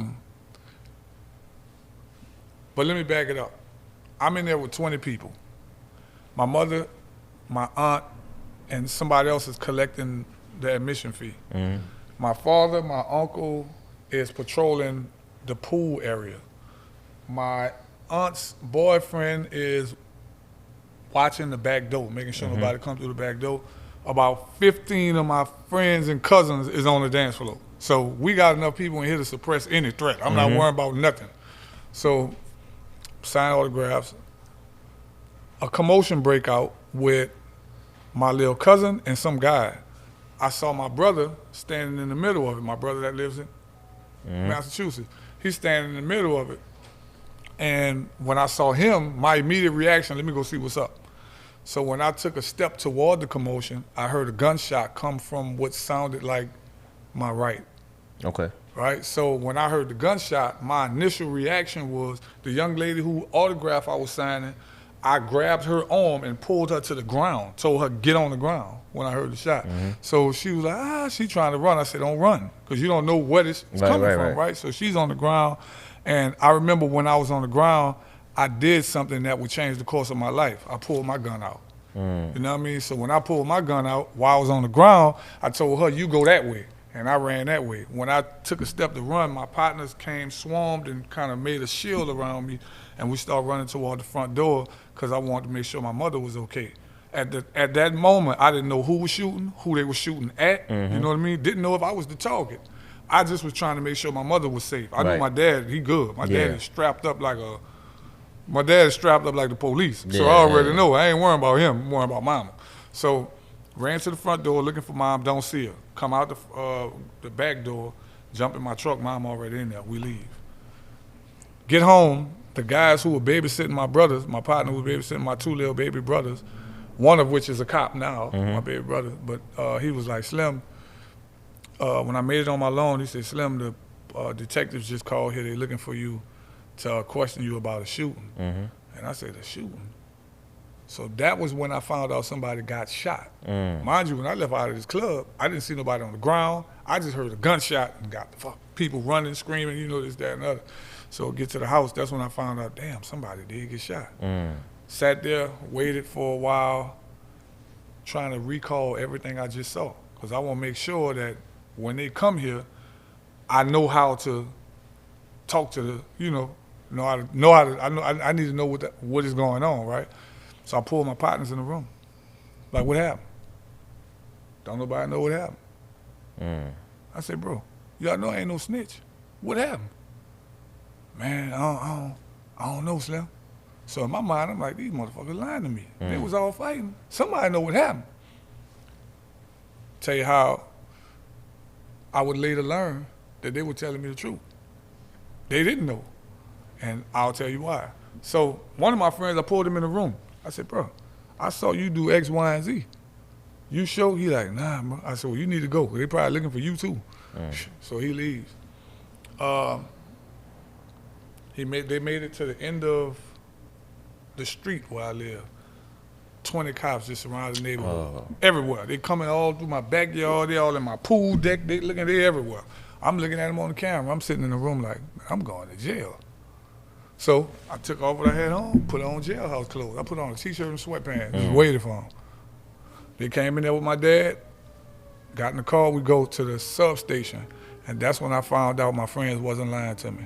let me back it up. I'm in there with 20 people. My mother, my aunt, and somebody else is collecting the admission fee. My father, my uncle is patrolling the pool area. My aunt's boyfriend is watching the back door, making sure nobody comes through the back door. About 15 of my friends and cousins is on the dance floor. So we got enough people in here to suppress any threat. I'm not worrying about nothing. So sign autographs. A commotion break out with my little cousin and some guy. I saw my brother standing in the middle of it. My brother that lives in Massachusetts. He's standing in the middle of it. And when I saw him, my immediate reaction, let me go see what's up. So when I took a step toward the commotion, I heard a gunshot come from what sounded like my right. Okay. Right? So when I heard the gunshot, my initial reaction was the young lady who autograph I was signing, I grabbed her arm and pulled her to the ground, told her get on the ground when I heard the shot. So she was like, she trying to run. I said, don't run, because you don't know what it's coming from, right? So she's on the ground, and I remember when I was on the ground, I did something that would change the course of my life. I pulled my gun out. You know what I mean? So when I pulled my gun out while I was on the ground, I told her, you go that way. And I ran that way. When I took a step to run, my partners came, swarmed, and kind of made a shield around me, and we started running toward the front door because I wanted to make sure my mother was okay. At that moment, I didn't know who was shooting, who they were shooting at, you know what I mean? Didn't know if I was the target. I just was trying to make sure my mother was safe. I knew my dad, he good. My dad is strapped up like the police. So I already know. I ain't worrying about him, I'm worrying about mama. So ran to the front door looking for mom, don't see her. Come out the back door, jump in my truck, mom already in there, we leave. Get home, the guys who were babysitting my brothers, my partner who was babysitting my 2 little baby brothers, one of which is a cop now, my baby brother, but he was like, Slim, when I made it on my loan, he said, Slim, the detectives just called here, they looking for you to question you about a shooting. And I said, a shooting? So that was when I found out somebody got shot. Mind you, when I left out of this club, I didn't see nobody on the ground. I just heard a gunshot and got the people running, screaming, you know, this, that, and other. So get to the house, that's when I found out, damn, somebody did get shot. Sat there, waited for a while, trying to recall everything I just saw. Because I want to make sure that when they come here, I know how to talk to the, I need to know what is going on, right? So I pulled my partners in the room. Like, what happened? Don't nobody know what happened. I said, bro, y'all know I ain't no snitch. What happened? Man, I don't know, Slim. So in my mind, I'm like, these motherfuckers lying to me. They was all fighting. Somebody know what happened. Tell you how I would later learn that they were telling me the truth. They didn't know. And I'll tell you why. So one of my friends, I pulled him in the room. I said, bro, I saw you do X, Y, and Z. You sure? He like, nah, bro. I said, well, you need to go. They probably looking for you too. So he leaves. They made it to the end of the street where I live. 20 cops just around the neighborhood. Everywhere. They coming all through my backyard. They all in my pool deck. They everywhere. I'm looking at them on the camera. I'm sitting in the room like, I'm going to jail. So I took off what I had on, put on jailhouse clothes. I put on a t-shirt and sweatpants, just waited for them. They came in there with my dad, got in the car, we go to the substation, and that's when I found out my friends wasn't lying to me.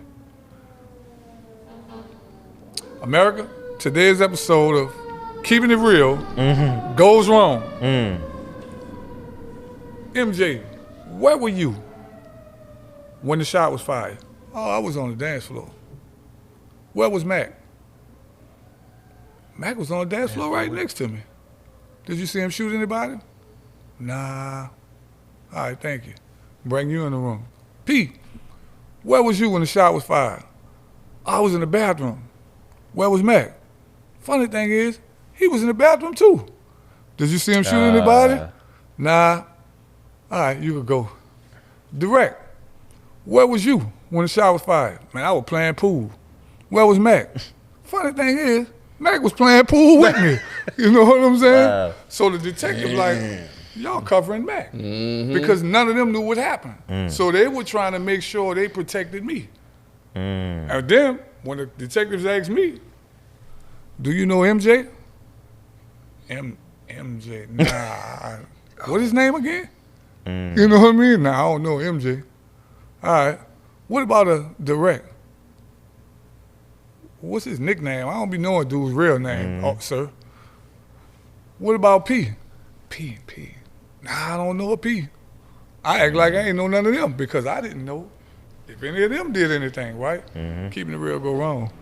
America, today's episode of Keeping It Real goes wrong. MJ, where were you when the shot was fired? Oh, I was on the dance floor. Where was Mac? Mac was on the dance floor right next to me. Did you see him shoot anybody? Nah. All right, thank you. Bring you in the room. P, where was you when the shot was fired? I was in the bathroom. Where was Mac? Funny thing is, he was in the bathroom too. Did you see him shoot anybody? Nah. All right, you could go. Drect, where was you when the shot was fired? Man, I was playing pool. Where was Mac? Funny thing is, Mac was playing pool with me. You know what I'm saying? So the detective like, y'all covering Mac. Because none of them knew what happened. So they were trying to make sure they protected me. And then, when the detectives asked me, do you know MJ? MJ, nah. What his name again? You know what I mean? Nah, I don't know MJ. All right. What about a Drect? What's his nickname? I don't be knowing dude's real name, sir. What about P? P. Nah, I don't know a P. I act like I ain't know none of them because I didn't know if any of them did anything, right? Keeping it real go wrong.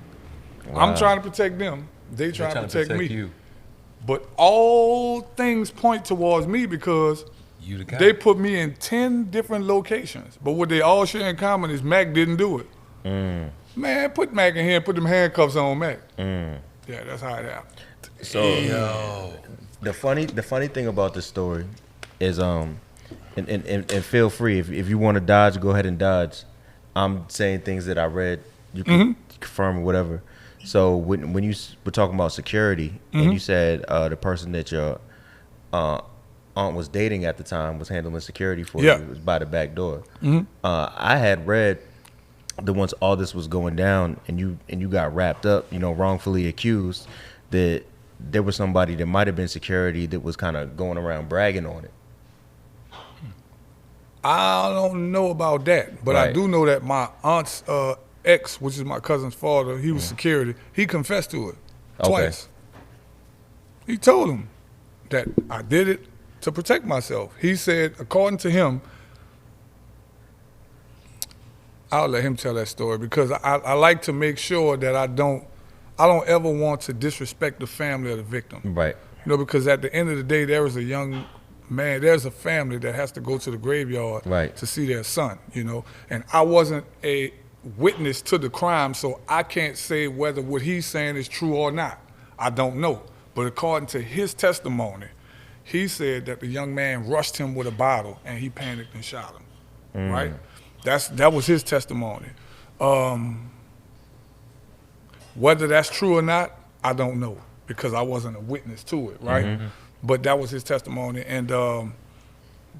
I'm trying to protect them. They trying to protect me. You. But all things point towards me because they put me in 10 different locations. But what they all share in common is Mac didn't do it. Man, put Mac in here and put them handcuffs on Mac. Yeah, that's how it happened. So the funny thing about this story is and feel free if you want to dodge, go ahead and dodge. I'm saying things that I read. You can confirm or whatever. So when you were talking about security and you said the person that your aunt was dating at the time was handling security for you, it was by the back door. I had read that once all this was going down and you got wrapped up, wrongfully accused, that there was somebody that might have been security that was kind of going around bragging on it. I don't know about that, but I do know that my aunt's ex, which is my cousin's father, he was security. He confessed to it twice. He told him that I did it to protect myself. He said, according to him, I'll let him tell that story because I like to make sure that I don't ever want to disrespect the family of the victim. Right. Because at the end of the day, there is a young man, there's a family that has to go to the graveyard to see their son, and I wasn't a witness to the crime, so I can't say whether what he's saying is true or not. I don't know. But according to his testimony, he said that the young man rushed him with a bottle and he panicked and shot him. Right? That was his testimony. Whether that's true or not, I don't know because I wasn't a witness to it, right? But that was his testimony, and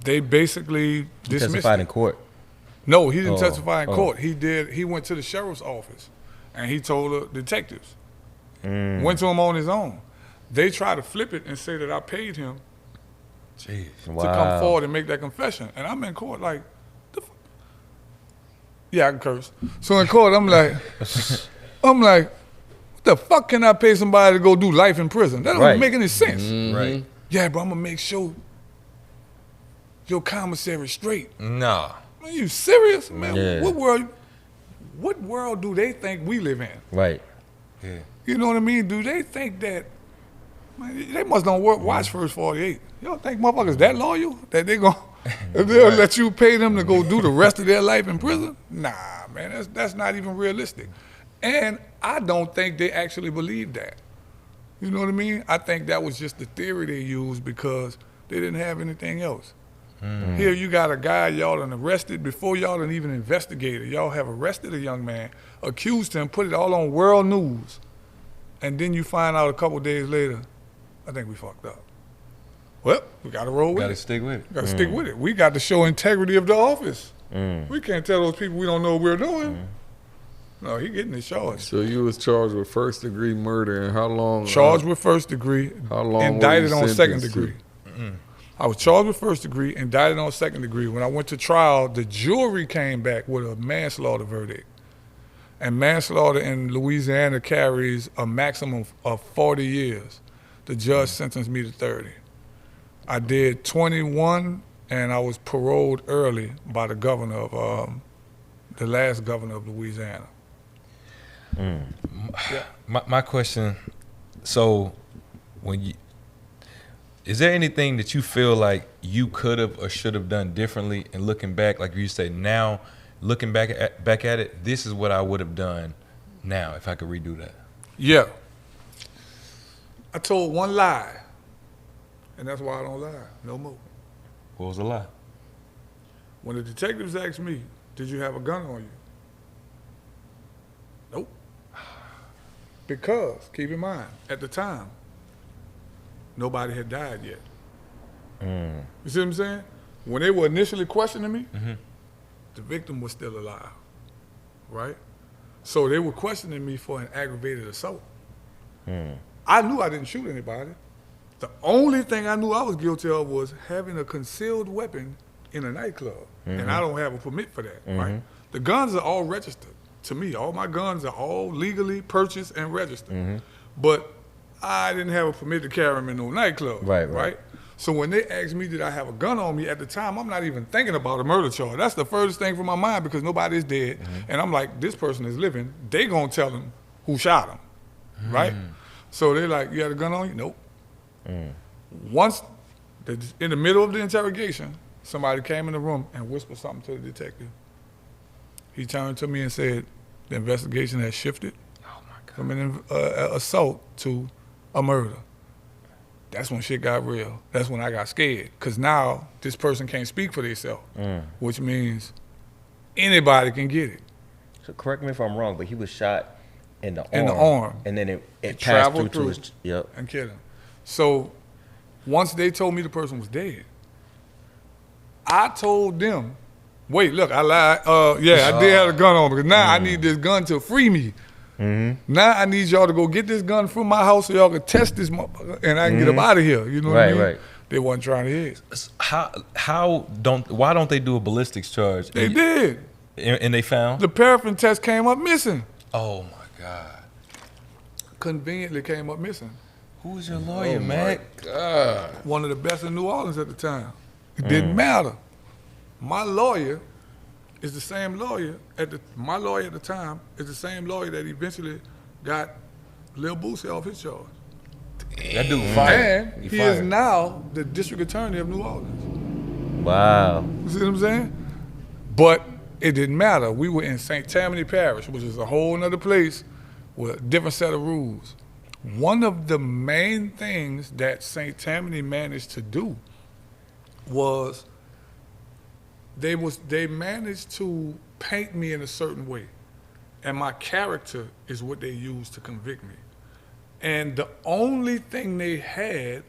they basically dismissed it. Testified in court? No, he didn't testify in court. He went to the sheriff's office, and he told the detectives. Went to him on his own. They tried to flip it and say that I paid him to come forward and make that confession, and I'm in court like, yeah, I can curse. So in court, I'm like, what the fuck can I pay somebody to go do life in prison? That don't make any sense. Right. Yeah, but I'm gonna make sure your commissary straight. Nah. Man, you serious, man? Yeah. What world do they think we live in? Right. Yeah. You know what I mean? Do they think that? Man, they must don't watch First 48. You don't think motherfuckers that loyal that they'll let you pay them to go do the rest of their life in prison? Nah, man, that's not even realistic. And I don't think they actually believe that. You know what I mean? I think that was just the theory they used because they didn't have anything else. Here you got a guy y'all done arrested before y'all done even investigated. Y'all have arrested a young man, accused him, put it all on world news, and then you find out a couple days later, I think we fucked up. Well, we got to roll with it. Got to stick with it. Got to stick with it. We got to show integrity of the office. We can't tell those people we don't know what we're doing. No, he getting his charge. So you was charged with first-degree murder, and how long? Charged with first degree, how long indicted were you on second sentenced degree. I was charged with first degree, indicted on second degree. When I went to trial, the jury came back with a manslaughter verdict. And manslaughter in Louisiana carries a maximum of 40 years. The judge sentenced me to 30. I did 21, and I was paroled early by the governor of, the last governor of Louisiana. Yeah. My question, so is there anything that you feel like you could have or should have done differently? And looking back, like you say, now looking back at it, this is what I would have done now if I could redo that. Yeah. I told one lie, and that's why I don't lie no more. What was the lie? When the detectives asked me, did you have a gun on you? Nope. Because, keep in mind, at the time, nobody had died yet. You see what I'm saying? When they were initially questioning me, the victim was still alive, right? So they were questioning me for an aggravated assault. I knew I didn't shoot anybody. The only thing I knew I was guilty of was having a concealed weapon in a nightclub, and I don't have a permit for that, right? The guns are all registered to me. All my guns are all legally purchased and registered. But I didn't have a permit to carry them in no nightclub, right? So when they asked me did I have a gun on me, at the time, I'm not even thinking about a murder charge. That's the furthest thing from my mind because nobody's dead. And I'm like, this person is living. They gonna tell them who shot him, right? So they're like, you had a gun on you? Nope. Once, in the middle of the interrogation, somebody came in the room and whispered something to the detective. He turned to me and said, the investigation has shifted. Oh my from an assault to a murder. That's when shit got real. That's when I got scared. Because now this person can't speak for themselves, which means anybody can get it. So correct me if I'm wrong, but he was shot in the arm. And then it passed traveled through to his, and killed him. So once they told me the person was dead, I told them, wait, look, I lied. I did have a gun on because now I need this gun to free me. Now I need y'all to go get this gun from my house so y'all can test this motherfucker and I can get up out of here. You know what I mean? Right. They wasn't trying to hit. Why don't they do a ballistics charge? They did. And they found? The paraffin test came up missing. Oh my God. Conveniently came up missing. Who was your lawyer, man? God. One of the best in New Orleans at the time. It didn't matter. My lawyer is the same lawyer my lawyer at the time is the same lawyer that eventually got Lil Boosie off his charge. That dude fired. And he is now the district attorney of New Orleans. Wow. You see what I'm saying? But it didn't matter. We were in St. Tammany Parish, which is a whole nother place with a different set of rules. One of the main things that St. Tammany managed to do was they managed to paint me in a certain way. And my character is what they used to convict me. And the only thing they had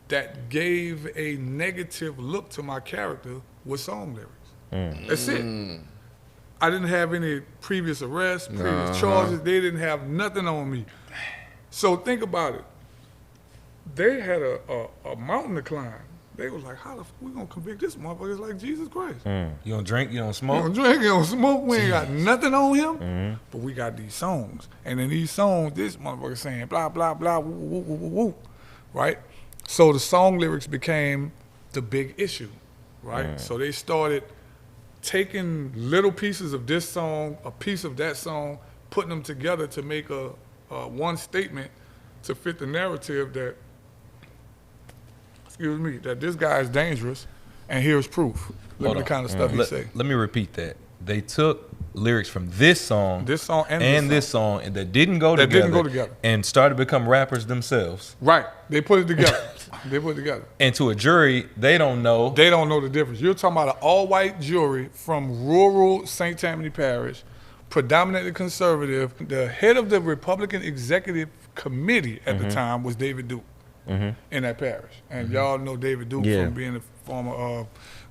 that gave a negative look to my character was song lyrics. That's it. I didn't have any previous arrests, previous charges. They didn't have nothing on me. So think about it. They had a mountain to climb. They was like, how the fuck we gonna convict this motherfucker? It's like Jesus Christ. You don't drink, you don't smoke? You don't drink, you don't smoke. We ain't got nothing on him, but we got these songs. And in these songs, this motherfucker saying blah, blah, blah, woo, woo, woo, woo, woo, right? So the song lyrics became the big issue, right? So they started taking little pieces of this song, a piece of that song, putting them together to make a one statement to fit the narrative that, that this guy is dangerous, and here's proof. Look at the kind of stuff he say. Let me repeat that. They took lyrics from this song and this song, and that didn't go together, and started to become rappers themselves. Right. They put it together. And to a jury, they don't know. They don't know the difference. You're talking about an all-white jury from rural St. Tammany Parish, predominantly conservative. The head of the Republican Executive Committee at the time was David Duke. In that parish. And y'all know David Duke from being a former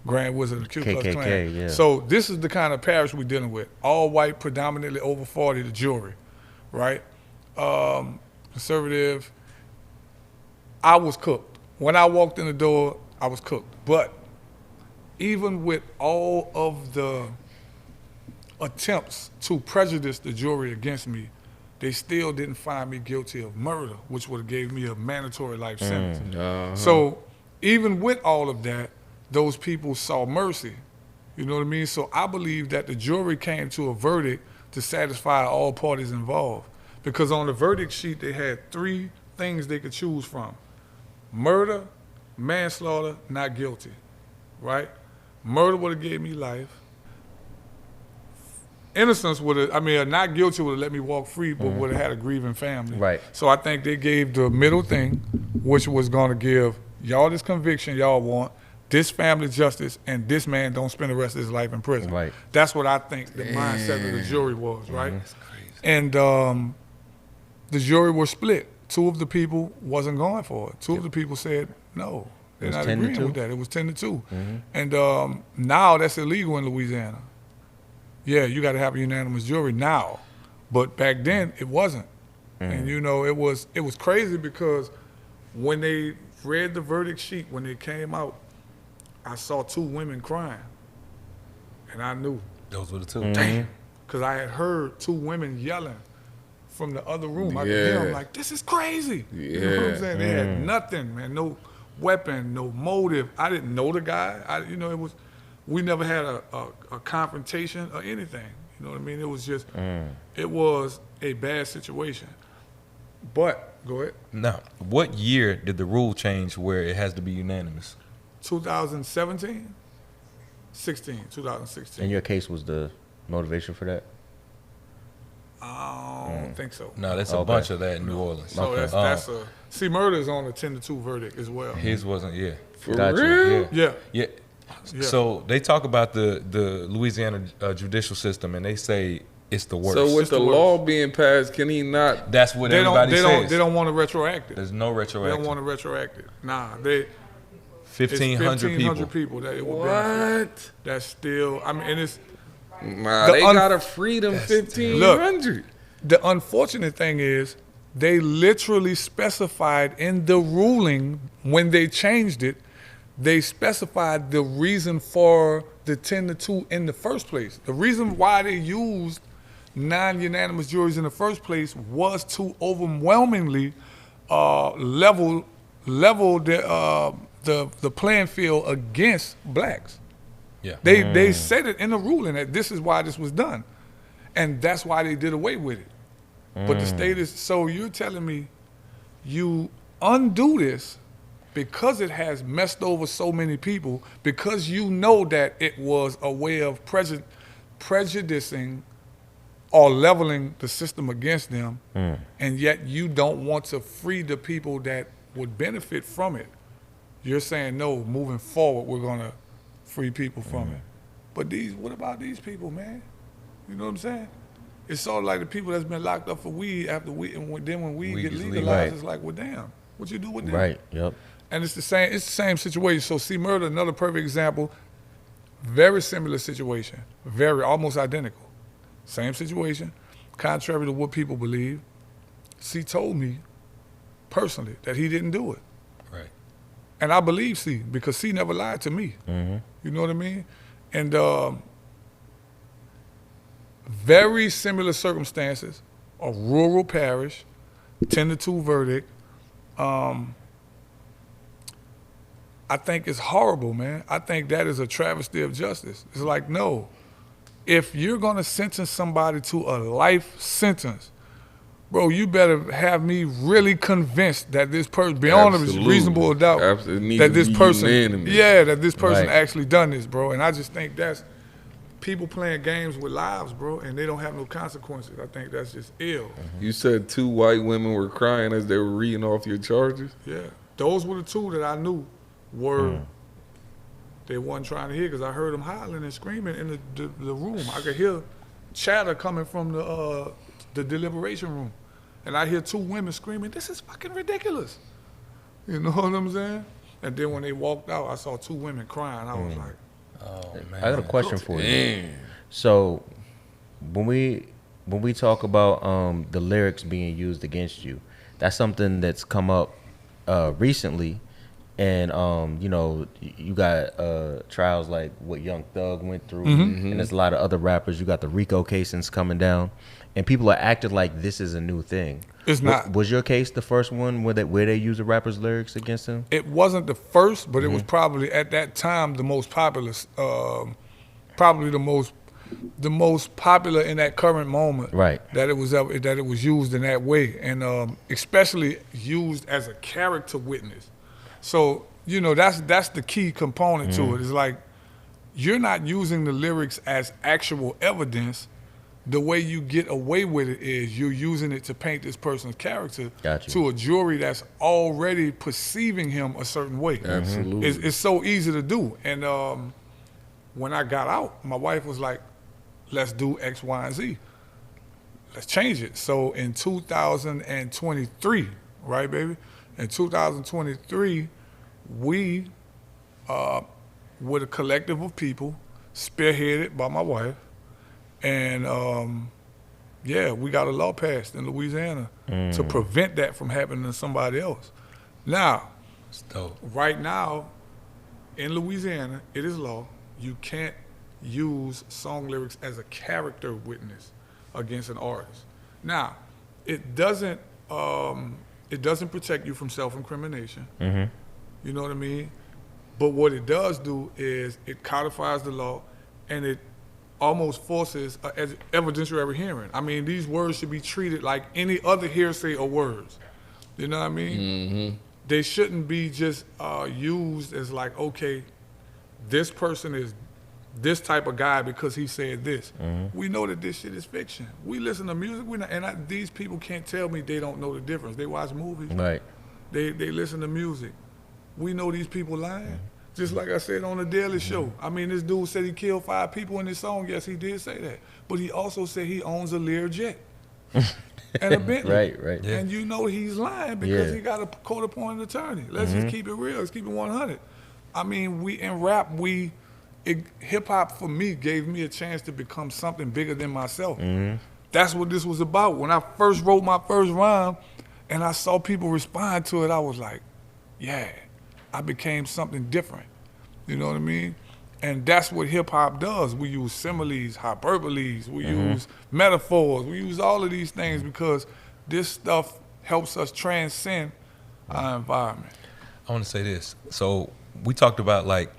Grand Wizard of the Ku Klux Klan. Yeah. So this is the kind of parish we're dealing with. All white, predominantly over 40, the jury, right? Conservative. I was cooked. When I walked in the door, I was cooked. But even with all of the attempts to prejudice the jury against me, they still didn't find me guilty of murder, which would have gave me a mandatory life sentence. So even with all of that, those people saw mercy. You know what I mean? So I believe that the jury came to a verdict to satisfy all parties involved. Because on the verdict sheet, they had 3 things they could choose from. Murder, manslaughter, not guilty, right? Murder would have gave me life. Innocence would have, not guilty would have let me walk free, but would have had a grieving family. Right. So I think they gave the middle thing, which was going to give y'all this conviction y'all want, this family justice, and this man don't spend the rest of his life in prison. Right. That's what I think the mindset of the jury was, right? That's crazy. And the jury was split. 2 of the people wasn't going for it. 2 of the people said no. They're not agreeing with that. It was 10-2. And now that's illegal in Louisiana. Yeah, you got to have a unanimous jury now, but back then it wasn't. And you know, it was crazy because when they read the verdict sheet, when it came out, I saw 2 women crying, and I knew. Those were the 2. Damn, because I had heard 2 women yelling from the other room. I could hear them like, "This is crazy." You know what I'm saying? They had nothing, man, no weapon, no motive. I didn't know the guy. We never had a confrontation or anything. You know what I mean? It was just, it was a bad situation. But, go ahead. Now, what year did the rule change where it has to be unanimous? 2017? 2016. And your case was the motivation for that? I don't think so. No, that's a bunch of that in New Orleans. So that's a see. Murder's on a 10-2 verdict as well. His wasn't. Yeah. For real? Yeah. Yeah. So they talk about the Louisiana judicial system, and they say it's the worst. So with the law being passed, can he not? That's what everybody says. They don't want to retroactive. There's no retroactive. They don't want to retroactive. Nah, they. 1,500 people that it would benefit. That's still. I mean, and it's. Nah, they gotta free them 1,500. The unfortunate thing is, they literally specified in the ruling when they changed it. They specified the reason for the 10-2 in the first place. The reason why they used non-unanimous juries in the first place was to overwhelmingly level the playing field against blacks. Yeah. They said it in the ruling that this is why this was done, and that's why they did away with it. But the state is so you're telling me you undo this because it has messed over so many people, because you know that it was a way of prejudicing or leveling the system against them, and yet you don't want to free the people that would benefit from it. You're saying, no, moving forward, we're going to free people from it. But what about these people, man? You know what I'm saying? It's sort of like the people that's been locked up for weed after weed, and then when weed get legalized, it's like, well, damn, what you do with them? Right, yep. And it's the same situation. So see Murder, another perfect example, very similar situation, very almost identical. Same situation, contrary to what people believe. C told me personally that he didn't do it. Right. And I believe C because C never lied to me. You know what I mean? And very similar circumstances, a rural parish, 10-2 verdict. I think it's horrible, man. I think that is a travesty of justice. It's like, no, if you're gonna sentence somebody to a life sentence, bro, you better have me really convinced that this person, beyond a reasonable doubt, that this person, that this person actually done this, bro. And I just think that's people playing games with lives, bro, and they don't have no consequences. I think that's just ill. You said 2 white women were crying as they were reading off your charges? Yeah, those were the 2 that I knew were, they wasn't trying to hear because I heard them hollering and screaming in the room. I could hear chatter coming from the deliberation room. And I hear 2 women screaming, this is fucking ridiculous. You know what I'm saying? And then when they walked out, I saw 2 women crying. I was like, oh, man. I got a question for you. So when we talk about the lyrics being used against you, that's something that's come up recently. And you know, you got trials like what Young Thug went through, and there's a lot of other rappers. You got the RICO cases coming down, and people are acting like this is a new thing. It's not. Was your case the first one where they use the rapper's lyrics against him? It wasn't the first, but it was probably at that time the most popular. Probably the most popular in that current moment. Right. That it was used in that way, and especially used as a character witness. So, you know, that's the key component to it. It's like you're not using the lyrics as actual evidence. The way you get away with it is you're using it to paint this person's character to a jury that's already perceiving him a certain way. Absolutely. It's so easy to do. And when I got out, my wife was like, let's do X, Y, and Z. Let's change it. So in 2023, right, baby? In 2023, we, with a collective of people, spearheaded by my wife, and we got a law passed in Louisiana to prevent that from happening to somebody else. Now, right now, in Louisiana, it is law. You can't use song lyrics as a character witness against an artist. Now, it doesn't protect you from self-incrimination. You know what I mean? But what it does do is it codifies the law, and it almost forces an evidentiary hearing. I mean, these words should be treated like any other hearsay or words. You know what I mean? They shouldn't be just used as like, okay, this person is this type of guy because he said this. We know that this shit is fiction. We listen to music, these people can't tell me they don't know the difference. They watch movies. Right. They listen to music. We know these people lying. Just like I said on the Daily Show. I mean, this dude said he killed 5 people in this song. Yes, he did say that. But he also said he owns a Lear jet and a Bentley. Right. Yeah. And you know he's lying because he got a court-appointed attorney. Let's just keep it real. Let's keep it 100. I mean, in rap, hip-hop for me gave me a chance to become something bigger than myself. That's what this was about. When I first wrote my first rhyme and I saw people respond to it, I was like, yeah, I became something different. You know what I mean? And that's what hip-hop does. We use similes, hyperboles, we use metaphors, we use all of these things because this stuff helps us transcend our environment. I want to say this. So we talked about, like,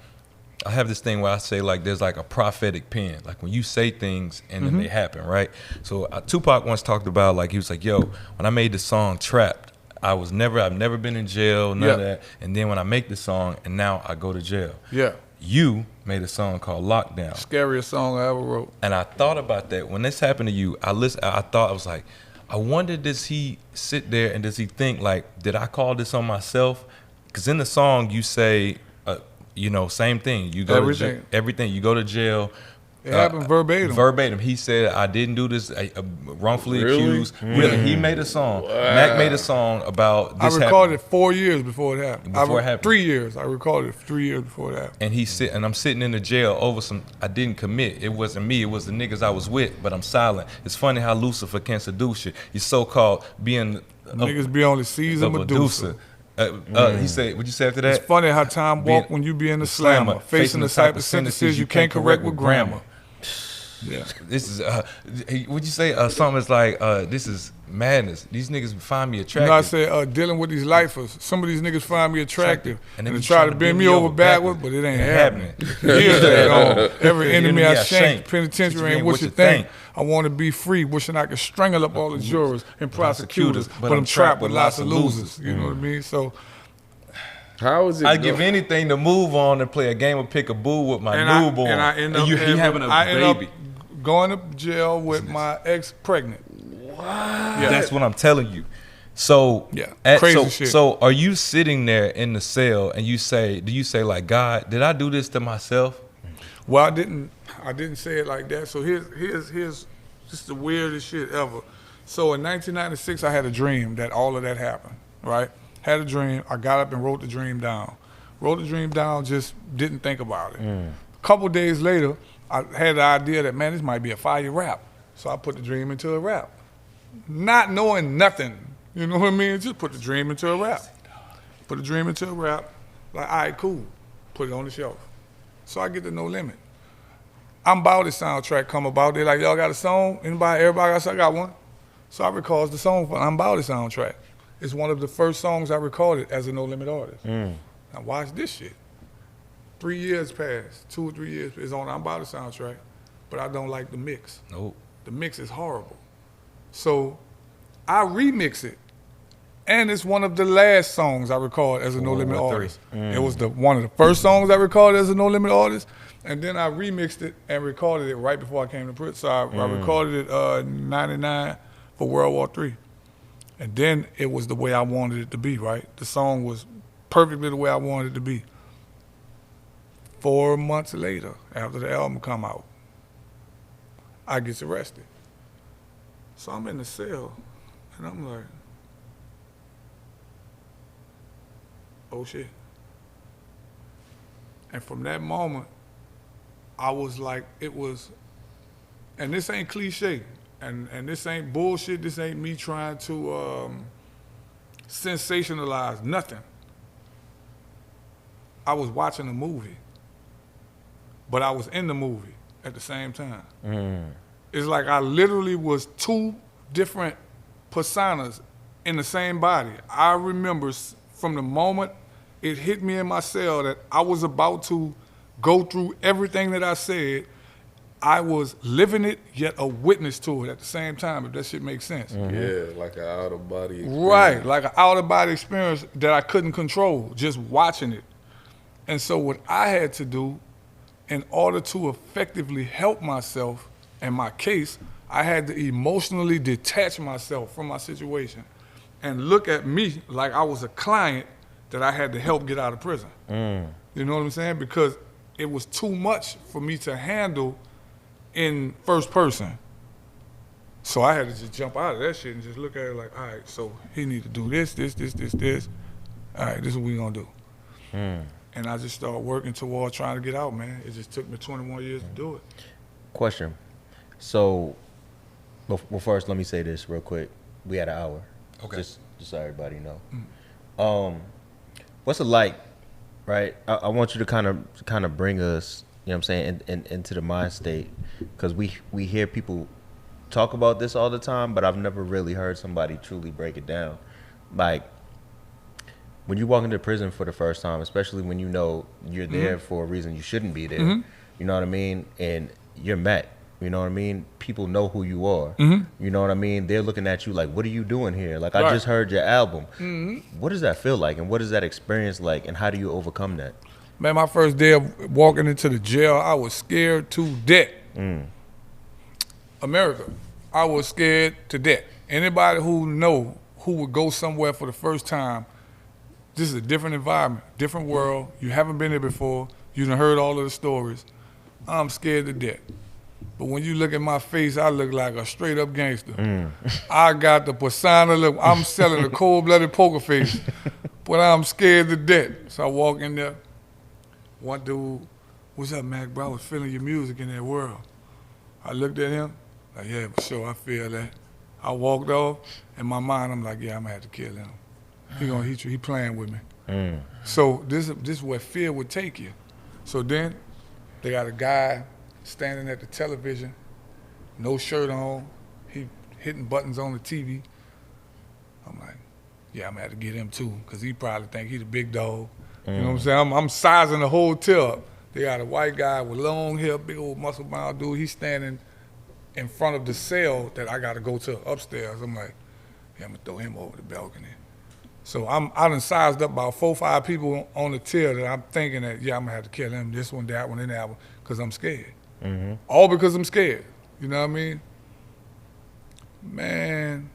I have this thing where I say, like, there's like a prophetic pen. Like when you say things and then they happen, right? So Tupac once talked about, like, he was like, yo, when I made the song Trapped, I've never been in jail, none of that. And then when I make the song and now I go to jail. Yeah. You made a song called Lockdown. Scariest song I ever wrote. And I thought about that. When this happened to you, I was like, I wonder, does he sit there and does he think, like, did I call this on myself? Because in the song you say, same thing. You go to everything. You go to jail. It happened verbatim. Verbatim. He said, I didn't do this, wrongfully accused. Really, he made a song. Wow. Mac made a song about this. I recorded it 4 years before it happened. Before it happened. 3 years. I recorded it 3 years before it happened. And I'm sitting in the jail over I didn't commit. It wasn't me. It was the niggas I was with, but I'm silent. It's funny how Lucifer can seduce you. You're so-called being... Niggas be on the seas of Medusa. He said, what'd you say after that? It's funny how time walk when you be in the slammer, facing the type of sentences you can't correct with grammar. Yeah. This is, would you say something is like, this is madness. These niggas find me attractive. You know, I said, dealing with these lifers, some of these niggas find me attractive. And they try to bend me over backward, but it ain't happening. Years later, every enemy I shanked, penitentiary ain't what you think. I want to be free, wishing I could strangle up all the jurors and prosecutors, but I'm trapped with lots of losers. You know what I mean? So, how is it? I'd give anything to move on and play a game of pick-a-boo with my newborn. And he having a baby. Going to jail with my ex pregnant. Wow. Yeah. That's what I'm telling you. So crazy shit. So are you sitting there in the cell and do you say like, God, did I do this to myself? Well, I didn't say it like that. So here's just the weirdest shit ever. So in 1996 I had a dream that all of that happened, right? Had a dream, I got up and wrote the dream down. Wrote the dream down, just didn't think about it. A couple days later, I had the idea that, man, this might be a fire rap. So I put the dream into a rap. Not knowing nothing, you know what I mean? Just put the dream into a rap. Put the dream into a rap, like, all right, cool. Put it on the shelf. So I get to No Limit. I'm about this soundtrack come about. They're like, y'all got a song? Everybody else, I got one. So I record the song for I'm About It soundtrack. It's one of the first songs I recorded as a No Limit artist. Now watch this shit. 3 years passed, 2 or 3 years. It's on I'm About It soundtrack, but I don't like the mix. Nope. The mix is horrible. So I remix it. And it's one of the last songs I recorded as a No Limit artist. It was one of the first songs I recorded as a No Limit artist. And then I remixed it and recorded it right before I came to prison. So I recorded it in 99 for World War III. And then it was the way I wanted it to be, right? The song was perfectly the way I wanted it to be. 4 months later, after the album come out, I gets arrested. So I'm in the cell, and I'm like, oh shit. And from that moment, I was like, and this ain't cliche, and this ain't bullshit, this ain't me trying to sensationalize nothing. I was watching a movie, but I was in the movie at the same time. It's like I literally was 2 different personas in the same body. I remember from the moment it hit me in my cell that I was about to go through everything that I said, I was living it, yet a witness to it at the same time, if that shit makes sense. Yeah, like an out-of-body experience. Right, like an out-of-body experience that I couldn't control, just watching it. And so what I had to do in order to effectively help myself and my case, I had to emotionally detach myself from my situation and look at me like I was a client that I had to help get out of prison. You know what I'm saying? Because it was too much for me to handle in first person. So I had to just jump out of that shit and just look at it like, all right, so he need to do this. All right, this is what we gonna do. And I just started working toward trying to get out, man. It just took me 21 years to do it. Question. So, well, first, let me say this real quick. We had an hour. Okay. Just so everybody know. What's it like, right? I want you to kind of bring us, you know what I'm saying, into the mind state, because we hear people talk about this all the time, but I've never really heard somebody truly break it down. Like, when you walk into prison for the first time, especially when you know you're there for a reason you shouldn't be there, you know what I mean? And you're met, you know what I mean? People know who you are, you know what I mean? They're looking at you like, what are you doing here? Like, I just heard your album. What does that feel like? And what is that experience like? And how do you overcome that? Man, my first day of walking into the jail, I was scared to death. America, I was scared to death. Anybody who would go somewhere for the first time, this is a different environment, different world. You haven't been there before. You done heard all of the stories. I'm scared to death. But when you look at my face, I look like a straight up gangster. I got the persona look. I'm selling a cold-blooded poker face, but I'm scared to death. So I walk in there. One dude, what's up, Mac, bro? I was feeling your music in that world. I looked at him, like, yeah, for sure, I feel that. I walked off. In my mind, I'm like, yeah, I'm gonna have to kill him. He playing with me. So this is where fear would take you. So then they got a guy standing at the television, no shirt on, he hitting buttons on the TV. I'm like, yeah, I'm gonna have to get him too, because he probably think he the big dog. You know what I'm saying? I'm sizing the hotel up. They got a white guy with long hair, big old muscle bound dude. He's standing in front of the cell that I gotta go to upstairs. I'm like, yeah, I'm gonna throw him over the balcony. So I done sized up about 4 or 5 people on the tier that I'm thinking that, yeah, I'm gonna have to kill him, this one, that one, and that one, because I'm scared. All because I'm scared. You know what I mean? Man,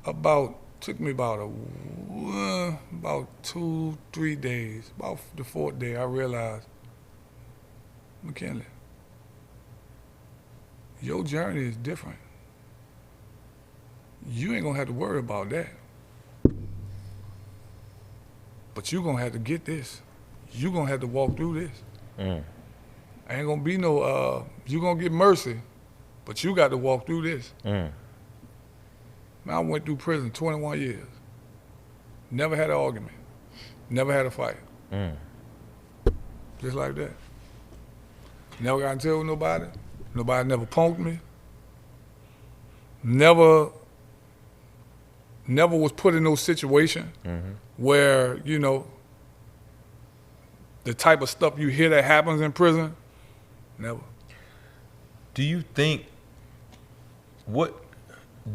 took me about 2-3 days. About the 4th day, I realized, McKinley, your journey is different. You ain't gonna have to worry about that. But you gonna have to get this. You gonna have to walk through this. Ain't gonna be no, you gonna get mercy, but you got to walk through this. Man, I went through prison 21 years. Never had an argument. Never had a fight. Just like that. Never got into it with nobody. Nobody never punked me. Never was put in no situation where, you know, the type of stuff you hear that happens in prison, never. Do you think, do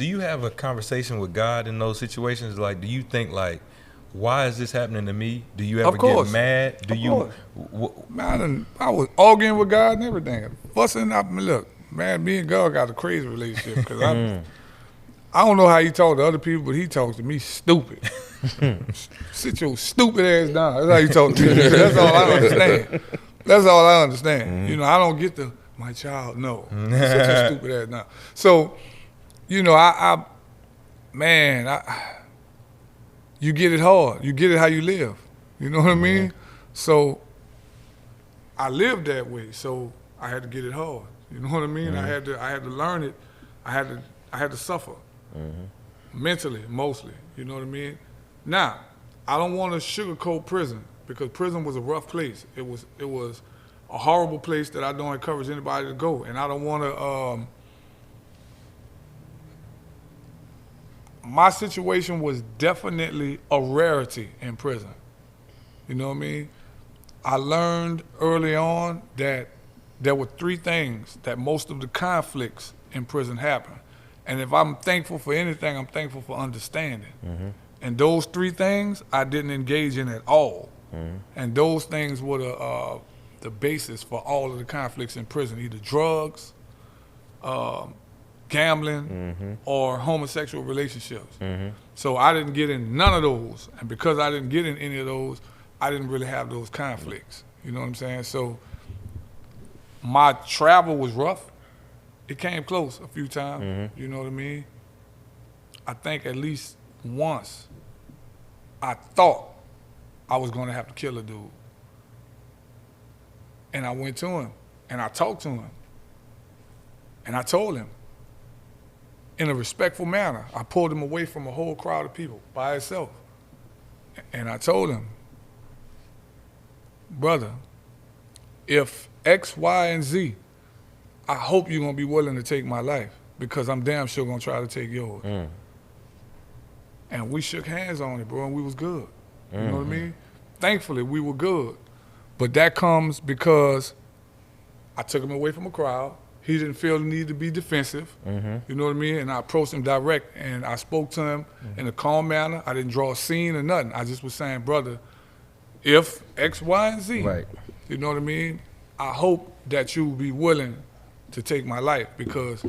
you have a conversation with God in those situations? Like, do you think, like, why is this happening to me? Do you ever get mad? Man, I was arguing with God and everything. Fussing up. Look, man, me and God got a crazy relationship, because I don't know how he talk to other people, but he talks to me stupid. Sit your stupid ass down. That's how he talk to me. That's all I understand. That's all I understand. You know, I don't get my child, no. Sit your stupid ass down. So, you know, you get it hard. You get it how you live. You know what I mean? So I lived that way, so I had to get it hard. You know what I mean? I had to learn it. I had to suffer. Mentally, mostly. You know what I mean? Now, I don't want to sugarcoat prison, because prison was a rough place. It was a horrible place that I don't encourage anybody to go. And I don't want to, my situation was definitely a rarity in prison. You know what I mean? I learned early on that there were 3 things that most of the conflicts in prison happen. And if I'm thankful for anything, I'm thankful for understanding. And those 3 things I didn't engage in at all. And those things were the basis for all of the conflicts in prison, either drugs, gambling, or homosexual relationships. So I didn't get in none of those. And because I didn't get in any of those, I didn't really have those conflicts. You know what I'm saying? So my travel was rough. It came close a few times. You know what I mean? I think at least once I thought I was going to have to kill a dude. And I went to him and I talked to him. And I told him in a respectful manner. I pulled him away from a whole crowd of people by himself. And I told him, brother, if X, Y, and Z, I hope you're going to be willing to take my life because I'm damn sure going to try to take yours. And we shook hands on it, bro, and we was good. You know what I mean? Thankfully, we were good. But that comes because I took him away from a crowd. He didn't feel the need to be defensive. You know what I mean? And I approached him direct, and I spoke to him in a calm manner. I didn't draw a scene or nothing. I just was saying, brother, if X, Y, and Z, you know what I mean? I hope that you will be willing to take my life because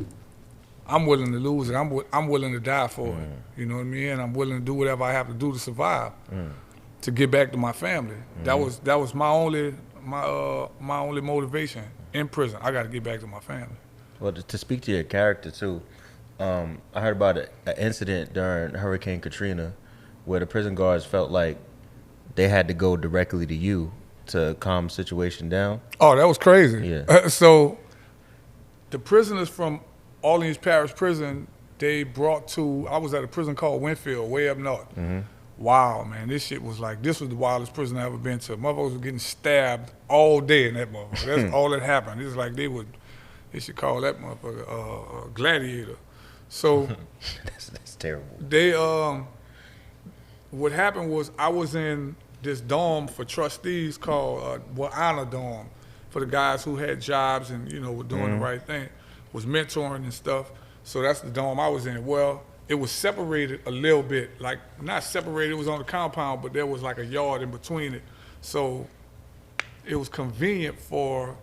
I'm willing to lose it. I'm willing to die for it. You know what I mean? And I'm willing to do whatever I have to do to survive, to get back to my family. That was my only motivation in prison. I got to get back to my family. Well, to speak to your character too, I heard about an incident during Hurricane Katrina where the prison guards felt like they had to go directly to you to calm the situation down. Oh, that was crazy. Yeah. So the prisoners from Orleans Parish Prison, they brought to, I was at a prison called Winfield, way up north. Wow, man, this was the wildest prison I ever been to. Motherfuckers were getting stabbed all day in that motherfucker. That's all that happened. It's like they should call that motherfucker a gladiator. So that's terrible. They, what happened was I was in this dorm for trustees called, honor dorm, for the guys who had jobs and, you know, were doing the right thing, was mentoring and stuff. So that's the dorm I was in. Well, it was separated a little bit, like not separated, it was on the compound, but there was like a yard in between it. So it was convenient for,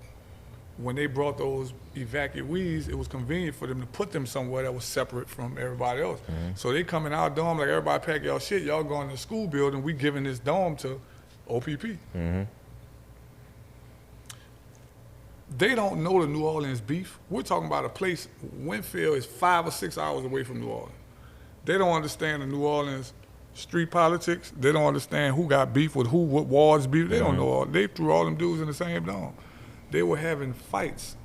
when they brought those evacuees, it was convenient for them to put them somewhere that was separate from everybody else. So they come in our dorm, like everybody pack y'all shit, y'all going to the school building, we giving this dorm to OPP. They don't know the New Orleans beef. We're talking about a place, Winfield is 5 or 6 hours away from New Orleans. They don't understand the New Orleans street politics. They don't understand who got beef with who, what wards beef. They don't know all. They threw all them dudes in the same dorm. They were having fights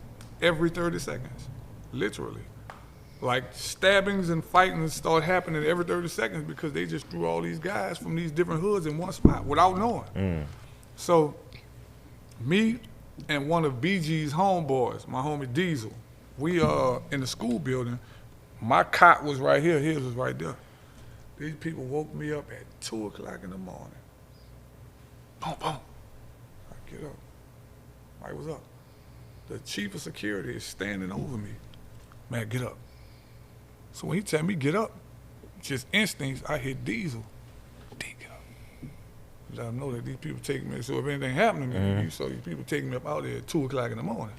every 30 seconds, literally. Like stabbings and fighting start happening every 30 seconds because they just threw all these guys from these different hoods in one spot without knowing. So me and one of BG's homeboys, my homie Diesel, we in the school building. My cot was right here, his was right there. These people woke me up at 2 o'clock in the morning. Boom, boom. I get up. Like, what's up? The chief of security is standing over me. Man, get up. So when he tell me get up, just instincts, I hit Diesel. D, get up. Let him know that these people taking me. So if anything happened to me, you saw these people taking me up out there at 2 o'clock in the morning.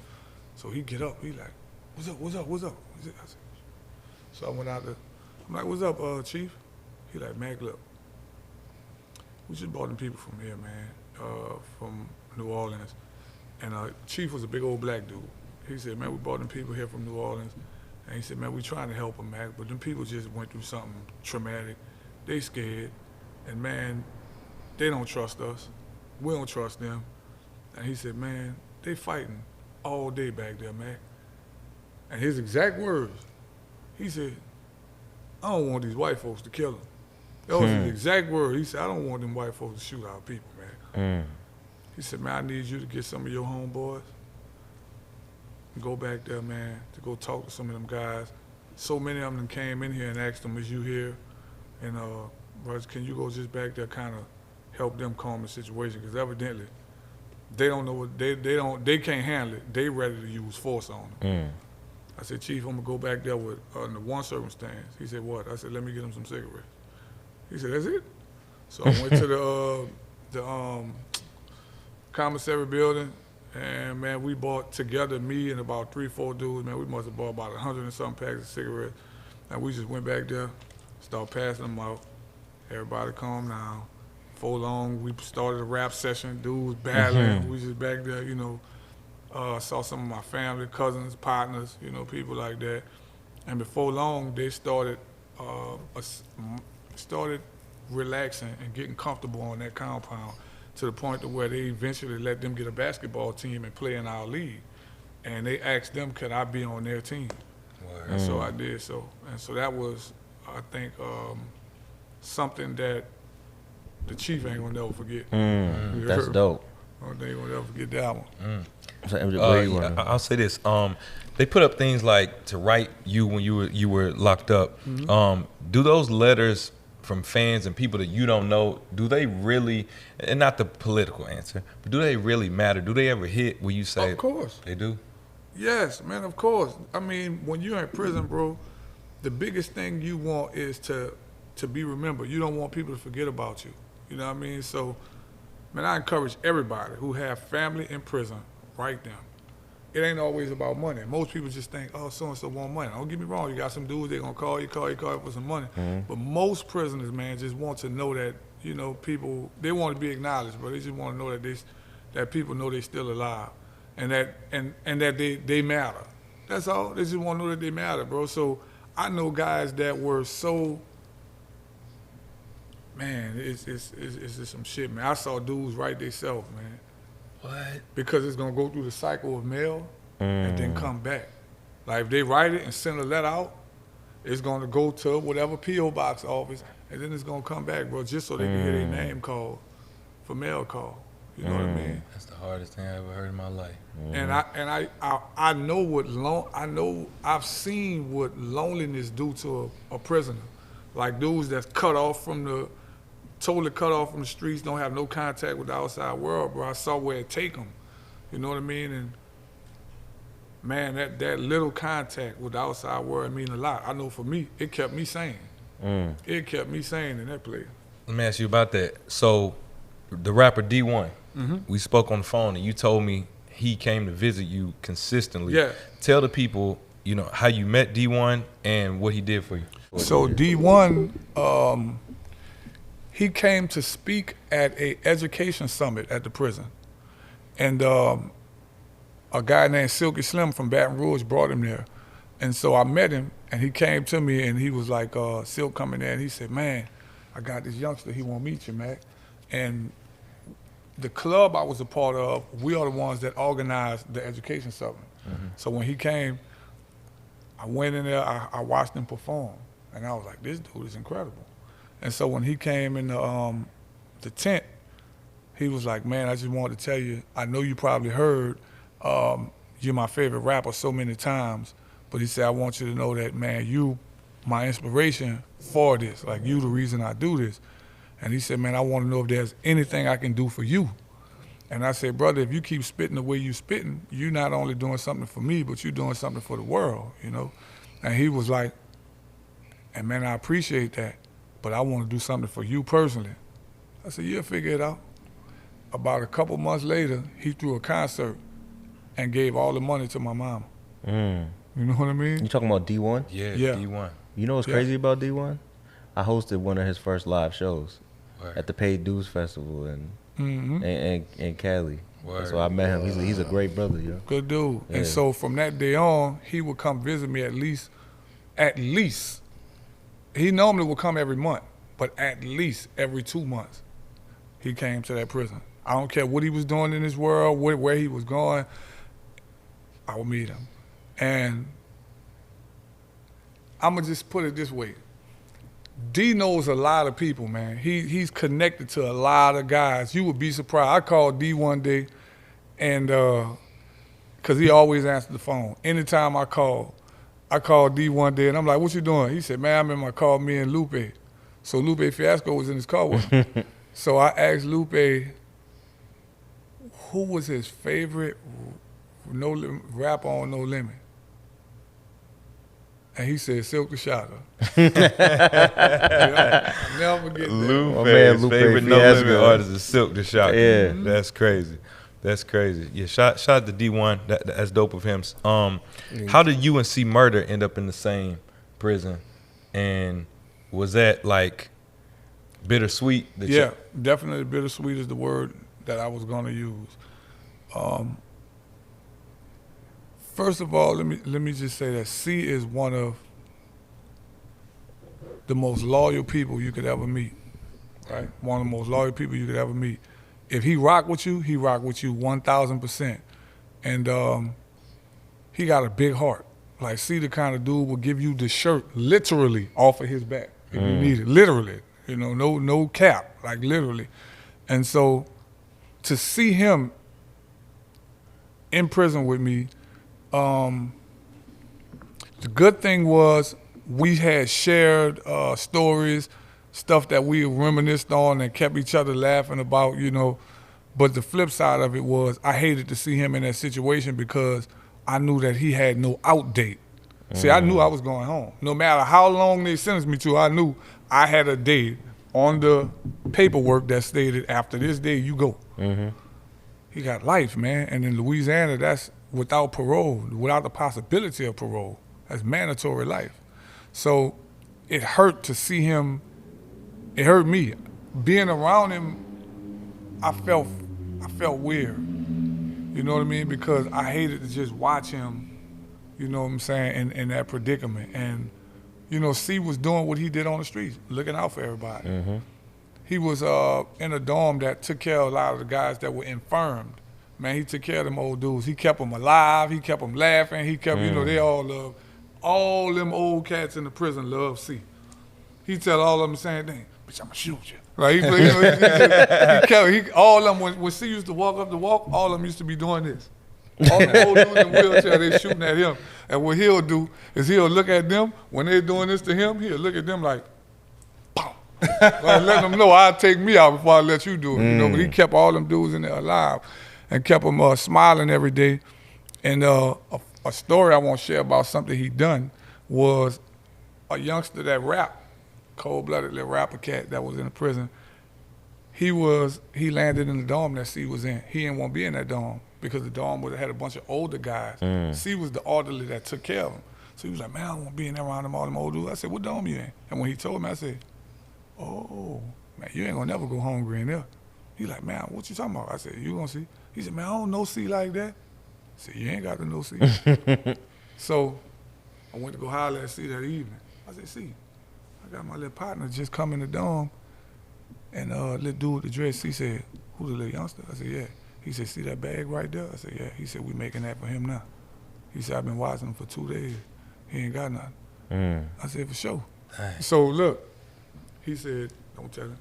So he get up, he like, what's up, what's up, what's up? I said, so I went out there. I'm like, what's up, chief? He like, man, look, we just brought them people from here, man, from New Orleans. And chief was a big old black dude. He said, man, we brought them people here from New Orleans. And he said, man, we trying to help them, man, but them people just went through something traumatic. They scared, and man, they don't trust us. We don't trust them. And he said, man, they fighting all day back there, man. And his exact words, he said, I don't want these white folks to kill them. That was his exact word. He said, I don't want them white folks to shoot our people, man. He said, man, I need you to get some of your homeboys and go back there, man, to go talk to some of them guys. So many of them came in here and asked them, is you here? And, brothers, can you go just back there kind of help them calm the situation? Because evidently, they don't know what, they can't handle it. They ready to use force on them. I said, Chief, I'm gonna go back there with under one circumstance. He said, what? I said, let me get him some cigarettes. He said, that's it? So I went to the commissary building, And man, we bought together, me and about 3-4 dudes, man, we must have bought about 100 and something packs of cigarettes. And we just went back there, started passing them out. Everybody calm down. Before long, we started a rap session. Dudes battling. We just back there, you know. Saw some of my family, cousins, partners, you know, people like that. And before long, they started relaxing and getting comfortable on that compound to the point to where they eventually let them get a basketball team and play in our league. And they asked them, could I be on their team? Word. And so I did so. And so that was, I think, something that the chief ain't gonna never forget. That's dope. I don't think he's gonna never forget that one. I'll say this. They put up things like to write you when you were locked up. Do those letters from fans and people that you don't know, do they really, and not the political answer, but do they really matter? Do they ever hit where you say? Of course. They do? Yes, man, of course. I mean, when you're in prison, bro, the biggest thing you want is to be remembered. You don't want people to forget about you. You know what I mean? So, man, I encourage everybody who have family in prison, write them. It ain't always about money. Most people just think, oh, so-and-so want money. Don't get me wrong. You got some dudes, they going to call you for some money. But most prisoners, man, just want to know that, you know, people, they want to be acknowledged, but they just want to know that people know they still alive and that they matter. That's all. They just want to know that they matter, bro. So I know guys that were so, man, it's just some shit, man. I saw dudes write themselves, man. What? Because it's gonna go through the cycle of mail and then come back. Like if they write it and send a letter out, it's gonna go to whatever P.O. box office, and then it's gonna come back, bro, just so they can hear their name called for mail call. You know what I mean? That's the hardest thing I ever heard in my life. And I know I've seen what loneliness do to a prisoner. Like dudes that's totally cut off from the streets, don't have no contact with the outside world, bro. I saw where it take them. You know what I mean? And man, that little contact with the outside world mean a lot. I know for me, it kept me sane. It kept me sane in that place. Let me ask you about that. So, the rapper D1, we spoke on the phone, and you told me he came to visit you consistently. Yeah. Tell the people, you know, how you met D1 and what he did for you. So D1, he came to speak at a education summit at the prison. And a guy named Soulja Slim from Baton Rouge brought him there. And so I met him, and he came to me, and he was like, Silk coming there, and he said, man, I got this youngster, he want to meet you, man. And the club I was a part of, we are the ones that organized the education summit. So when he came, I went in there, I watched him perform, and I was like, this dude is incredible. And so when he came in the tent, he was like, man, I just wanted to tell you, I know you probably heard you're my favorite rapper so many times, but he said, I want you to know that, man, you my inspiration for this. Like, you the reason I do this. And he said, man, I want to know if there's anything I can do for you. And I said, brother, if you keep spitting the way you spitting, you're not only doing something for me, but you're doing something for the world, you know? And he was like, and man, I appreciate that, but I want to do something for you personally. I said, you'll figure it out. About a couple months later, he threw a concert and gave all the money to my mama. You know what I mean? You talking about D1? Yeah, D1. You know what's crazy about D1? I hosted one of his first live shows at the Paid Dues Festival in Cali. So I met him. He's a great brother, yo. Good dude. Yeah. And so from that day on, he would come visit me at least. He normally would come every month, but at least every 2 months, he came to that prison. I don't care what he was doing in this world, where he was going, I would meet him. And I'm going to just put it this way. D knows a lot of people, man. He's connected to a lot of guys. You would be surprised. I called D one day, and because he always answered the phone. Anytime I called D one day, and I'm like, what you doing? He said, man, I'm in my car, me and Lupe. So Lupe Fiasco was in his car with me. So I asked Lupe, who was his favorite rapper on No Limit? And he said, Silk the Shotter. I'll never forget that. Lupe's favorite No Limit artist is Silk the Shotter. Yeah. That's crazy. That's crazy. Yeah, shout out to D1. That's dope of him. How did you and C Murder end up in the same prison? And was that like bittersweet? Yeah, definitely bittersweet is the word that I was going to use. First of all, let me just say that C is one of the most loyal people you could ever meet. Right, one of the most loyal people you could ever meet. If he rock with you, he rock with you 1,000%. And he got a big heart. Like, C the kind of dude will give you the shirt literally off of his back if you need it, literally. You know, no cap, like literally. And so to see him in prison with me, the good thing was we had shared stories, stuff that we reminisced on and kept each other laughing about, you know. But the flip side of it was I hated to see him in that situation because I knew that he had no out date. See, I knew I was going home. No matter how long they sentenced me to, I knew I had a date on the paperwork that stated after this day you go. He got life, man. And in Louisiana, that's without parole, without the possibility of parole. That's mandatory life. So it hurt to see him. It hurt me. Being around him, I felt weird. You know what I mean? Because I hated to just watch him, you know what I'm saying, in that predicament. And, you know, C was doing what he did on the streets, looking out for everybody. He was in a dorm that took care of a lot of the guys that were infirmed. Man, he took care of them old dudes. He kept them alive. He kept them laughing. He kept, you know, they all love. All them old cats in the prison love C. He tell all of them the same thing. Bitch, I'ma shoot you. Right? You know, all of them, when C used to walk up the walk, all of them used to be doing this. All the old dudes in wheelchair, they shooting at him. And what he'll do is he'll look at them, when they're doing this to him, he'll look at them like, pow. Like letting them know I'll take me out before I let you do it. You know, but he kept all them dudes in there alive and kept them smiling every day. And a story I want to share about something he done was a youngster that rapped, cold-blooded little rapper cat that was in the prison. He landed in the dorm that C was in. He didn't want to be in that dorm because the dorm would have had a bunch of older guys. C was the orderly that took care of him. So he was like, man, I don't want to be in there around them all them old dudes. I said, what dorm you in? And when he told me, I said, oh, man, you ain't gonna never go hungry in there. He like, man, what you talking about? I said, you gonna see? He said, man, I don't know C like that. I said, you ain't got to know C. So I went to go holler at C that evening. I said, C, I got my little partner just come in the dorm, and little dude with the dress, he said, who the little youngster? I said, yeah. He said, see that bag right there? I said, yeah. He said, we making that for him now. He said, I've been watching him for 2 days. He ain't got nothing. I said, for sure. Dang. So look, he said, don't tell him.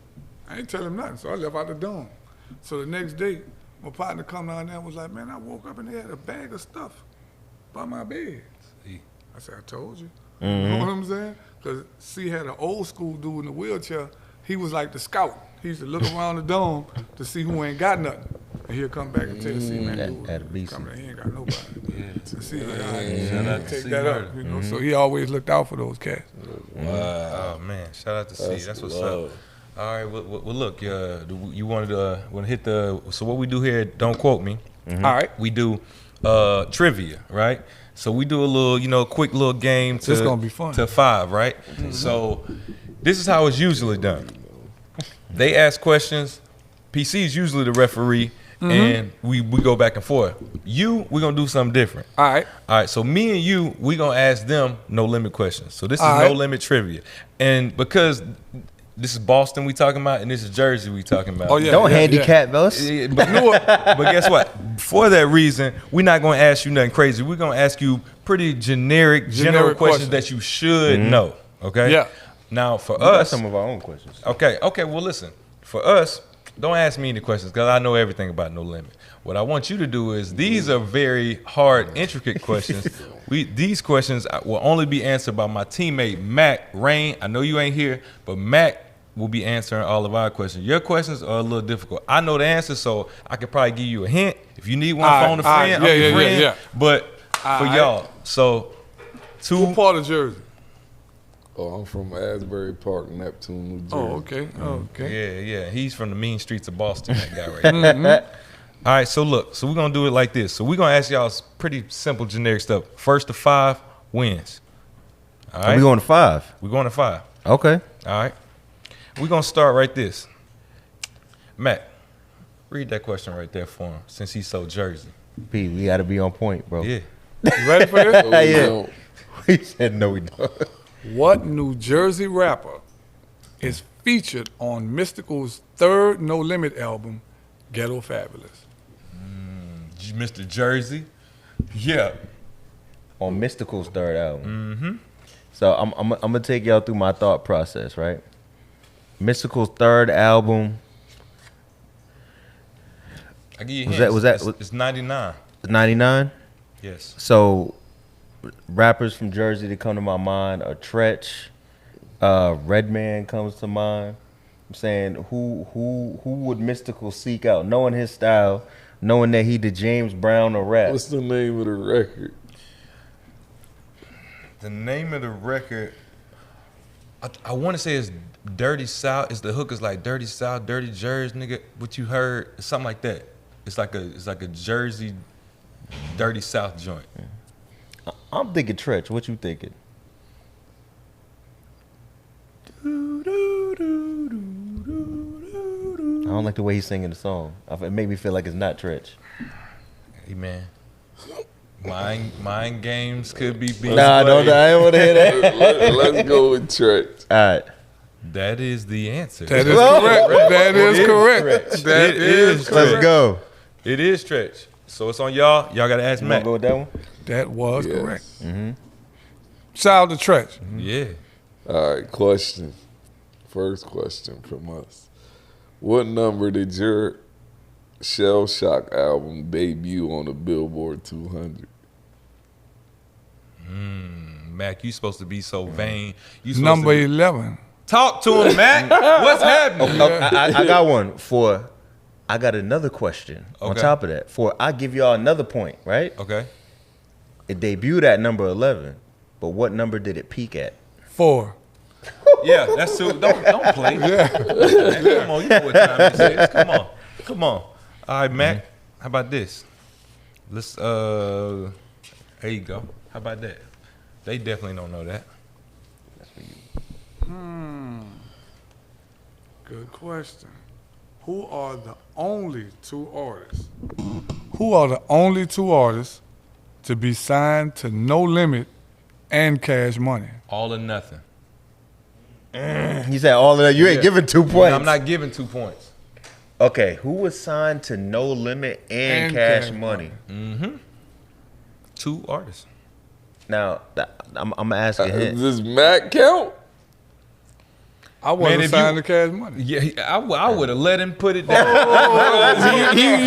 I ain't tell him nothing, so I left out the dorm. So the next day, my partner come down there and was like, man, I woke up and they had a bag of stuff by my bed. See? I said, I told you. You know what I'm saying? Because C had an old school dude in the wheelchair. He was like the scout. He used to look around the dome to see who ain't got nothing. And he'll come back and tell C, man, dude, come there, he ain't got nobody. C, like, take that up, you know? So he always looked out for those cats. Wow. Oh, man, shout out to C. That's what's up. All right, well look, you wanted to hit the, so what we do here, don't quote me. All right. We do trivia, right? So we do a little, you know, quick little game to, it's gonna be fun. To 5, right? So this is how it's usually done. They ask questions, PC is usually the referee, and we go back and forth. We're gonna do something different. All right, so me and you, we gonna ask them no limit questions. So this is no limit trivia. And because this is Boston we talking about, and this is Jersey we talking about. Oh yeah, don't handicap us. But guess what? For that reason, we're not gonna ask you nothing crazy. We're gonna ask you pretty general questions that you should know. Okay. Yeah. Now for us, some of our own questions. Okay. Well, listen. For us, don't ask me any questions because I know everything about No Limit. What I want you to do is these are very hard, intricate questions. These questions will only be answered by my teammate Mac Rain. I know you ain't here, but Mac will be answering all of our questions. Your questions are a little difficult. I know the answer, so I could probably give you a hint. If you need one, phone a friend. I'm your friend. Yeah. But for y'all, so what part of Jersey? Oh, I'm from Asbury Park, Neptune, New Jersey. Oh, okay. Yeah. He's from the mean streets of Boston, that guy right there. All right, so look, so we're gonna do it like this. So we're gonna ask y'all pretty simple, generic stuff. First to 5 wins. All right, We going to 5. we're going to 5. Okay. All right, we're gonna start right this. Matt, read that question right there for him, since he's so Jersey. P, we got to be on point, bro. Yeah. You ready for this? No, we Yeah. don't. He said no, we don't. What New Jersey rapper is featured on Mystical's third No Limit album, Ghetto Fabulous? Mr. Jersey. Yeah. On Mystical's third album. Mm-hmm. So I'm gonna take y'all through my thought process, right? Mystical's third album I give you Was hints. that- It's 99. 99. Yes. So rappers from Jersey that come to my mind are Tretch, Redman comes to mind. I'm saying who would Mystical seek out, knowing his style, knowing that he the James Brown of rap. What's the name of the record? The name of the record, I want to say it's Dirty South. It's the hook is like Dirty South, Dirty Jersey, nigga. What you heard, something like that. It's like a Jersey, Dirty South joint. I'm thinking Tretch. What you thinking? I don't like the way he's singing the song. It made me feel like it's not Tretch. Hey man, mind games could be being Nah, don't. played. I don't want to hear that. Let's go with Drect. All right. That is the answer. That is correct. That is correct. Stretch. That It is is correct. Let's go. It is Stretch. So it's on y'all. Y'all gotta ask You want Matt. to go with that one? That was Yes. correct. Shout out to Tretch. Yeah. All right, question. First question from us. What number did your Shell Shock album debut on the Billboard 200? Mac, you supposed to be so vain. You supposed Number to be- 11. Talk to him, Mac. What's happening? I got one for. I got another question on Okay. top of that. I give y'all another point, right? Okay. It debuted at number 11, but what number did it peak at? 4. Yeah, that's too. Don't play. Yeah. Come on, you know what time this is. Come on. All right, Mac. How about this? Let's. There you go. How about that? They definitely don't know that. Good question. Who are the only two artists? Who are the only two artists to be signed to No Limit and Cash Money? All or nothing. He said all of that. You ain't giving 2 points. I'm not giving 2 points. Okay, who was signed to No Limit and Cash Money? 2 artists. Now, I'm asking him. Does Mac count? I wasn't if you- signed to Cash Money. Yeah, I would have let him put it down.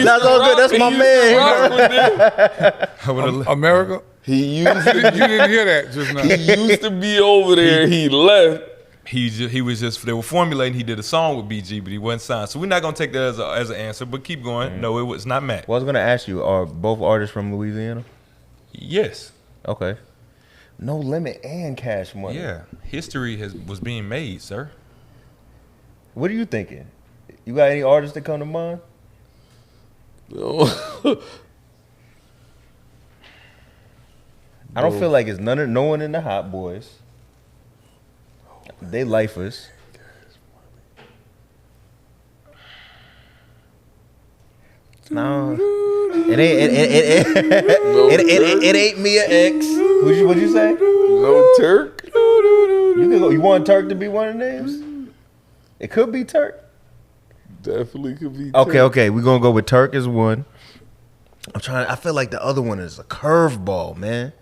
That's all good. That's my man. I would have. America? He used You didn't hear that just now. he used to be over there. He left. He was just they were formulating. He did a song with BG, but he wasn't signed. So we're not gonna take that as an answer. But keep going. No, it was not Mac. Well, I was gonna ask you: are both artists from Louisiana? Yes. Okay. No Limit and Cash Money. Yeah. History was being made, sir. What are you thinking? You got any artists that come to mind? No. I don't feel like it's no one in the Hot Boys. They lifers. No, it ain't. It ain't Mia X. What'd you say? No Turk. You can go. You want Turk to be one of the names? It could be Turk. Definitely could be. Okay, Turk. okay. We're gonna go with Turk as one. I feel like the other one is a curveball, man.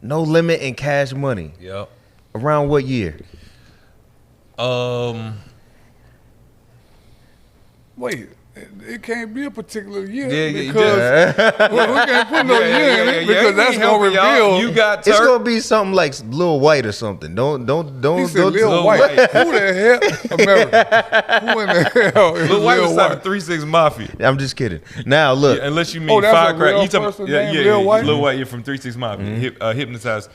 No Limit and Cash Money. Yep. Around what year? Wait, it can't be a particular year Yeah, because we can't put no year in it because that's gonna reveal. You got It's Turk. gonna be something like Lil White or something. Don't. He said Lil Lil White. White. Who the hell? America. Who in the hell is Lil White was Lil signed White? to 3-6 Mafia. I'm just kidding. Now look. Yeah, unless you mean Oh, that's a Firecracker. real You talking? person Yeah, named yeah, Lil yeah. White? Lil White. You're from 3-6 Mafia. Hypnotize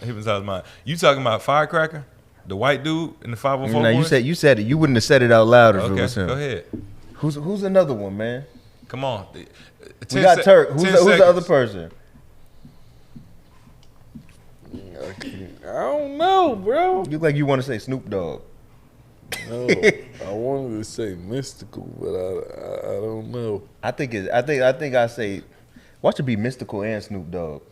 Mind. You talking about Firecracker? The white dude in the 504? Now you said it. You wouldn't have said it out loud if it Okay, was him. go ahead. Who's another one, man? Come on. We got Turk. Who's the other person? I don't know, bro. You like you want to say Snoop Dogg? No, I wanted to say Mystical, but I don't know. I think I say, watch it be Mystical and Snoop Dogg.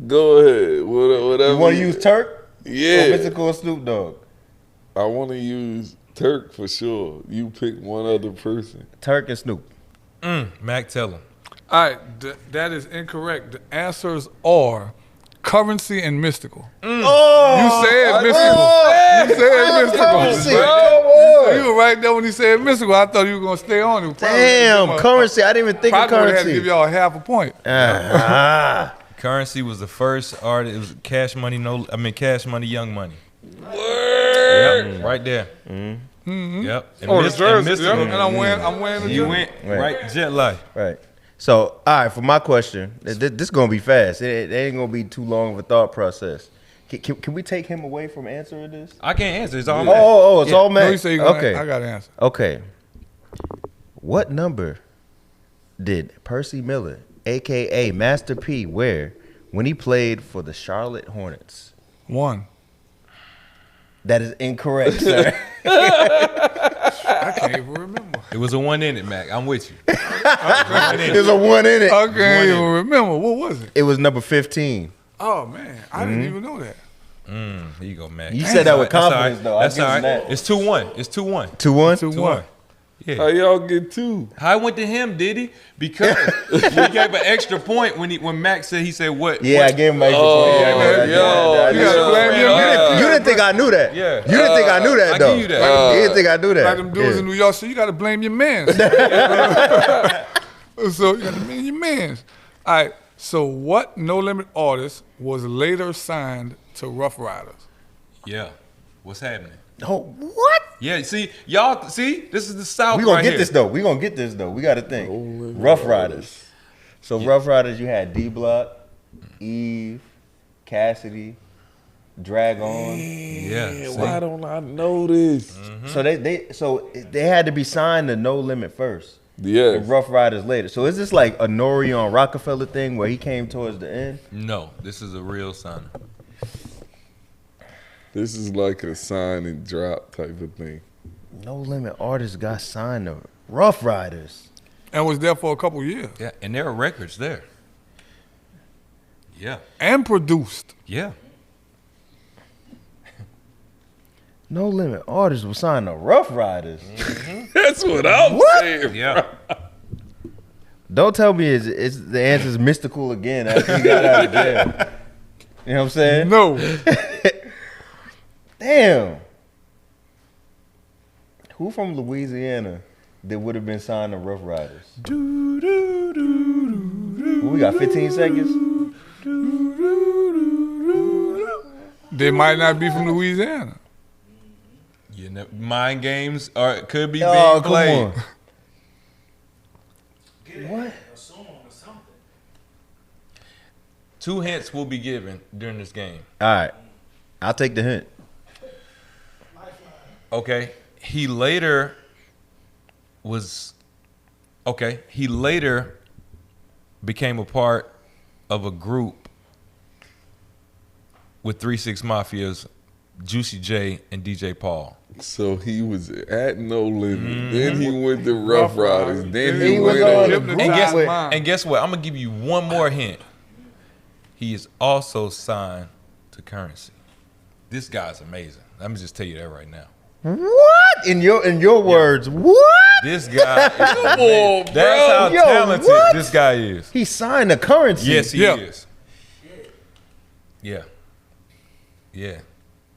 Go ahead. Whatever. You want to use Turk? Yeah. Or Mystical or Snoop Dogg? I want to use Turk for sure. You pick one other person. Turk and Snoop. Mac, tell him. All right, that is incorrect. The answers are Currency and Mystical. Oh, You said Mystical. You said Mystical. Currency. You were right there when he said Mystical. I thought you were going to stay on. Damn, Currency. I didn't even think of Probably had to Currency. give y'all half a point. Currency was the first artist. It was Cash Money, Cash Money, Young Money. Word. Yep, right there. Yep. And The jersey. Mystical, Yep, and I'm wearing the you jersey. went right Jet Life. Right. So, all right, for my question, this is going to be fast. It ain't going to be too long of a thought process. Can we take him away from answering this? I can't answer. It's all It's all Mac. No, you say you're Okay. I got an answer. Okay. What number did Percy Miller, a.k.a. Master P, wear when he played for the Charlotte Hornets? 1. That is incorrect, sir. I can't even remember. It was a one in it, Mac. I'm with you. There's a one in it. I can't even remember. What was it? It was number 15. Oh, man. I didn't even know that. Here you go, Mac. You said that with That's all confidence, though. I That's give all him right. that. It's 2-1. It's 2-1. 2-1? 2-1. Yeah. How y'all get 2? I went to him, did he? Because he gave an extra point when Mac said he said what? Yeah, I gave him my extra point. You didn't think I knew that. Yeah. You didn't think I knew that, I though. give you that. You didn't think I knew that. Like them dudes in New York, so you got to blame your mans. So you got to blame your mans. All right. So what No Limit artist was later signed to Rough Riders? Yeah. What's happening? Oh, what? Yeah, see, y'all, this is the South We gonna right get here. this though. We gonna get this though. We got to think. Rough Riders. So Rough Riders, you had D Block, Eve, Cassidy, Drag On. Yeah. see? Why don't I know this? So they had to be signed to No Limit first. Yeah. And Rough Riders later. So is this like a Nori on Rockefeller thing where he came towards the end? No, this is a real sign. This is like a sign and drop type of thing. No Limit artists got signed to Rough Riders. And was there for a couple years. Yeah, and there are records there. Yeah. And produced. Yeah. No Limit artists was signed to Rough Riders. That's what I'm saying. Yeah. Don't tell me it's the answer's Mystical again after he got out of jail. You know what I'm saying? No. Damn. Who from Louisiana that would have been signed to Rough Riders? What, we got 15 seconds? They might not be from Louisiana. You know, mind games could be Oh, being come played. on. What? 2 hints will be given during this game. All right. I'll take the hint. Okay. He later became a part of a group with 3 6 Mafia's Juicy J and DJ Paul. So he was at No Limit. Then he went to Rough Riders. Then he was went on on the the group. And guess what? I'm gonna give you one more hint. He is also signed to Currency. This guy's amazing. Let me just tell you that right now. What? In your words, what? This guy is Come on, amazing. That's bro. how Yo, talented what? this guy is. He signed the Currency. Yes, he Yeah. is. Yeah. Yeah.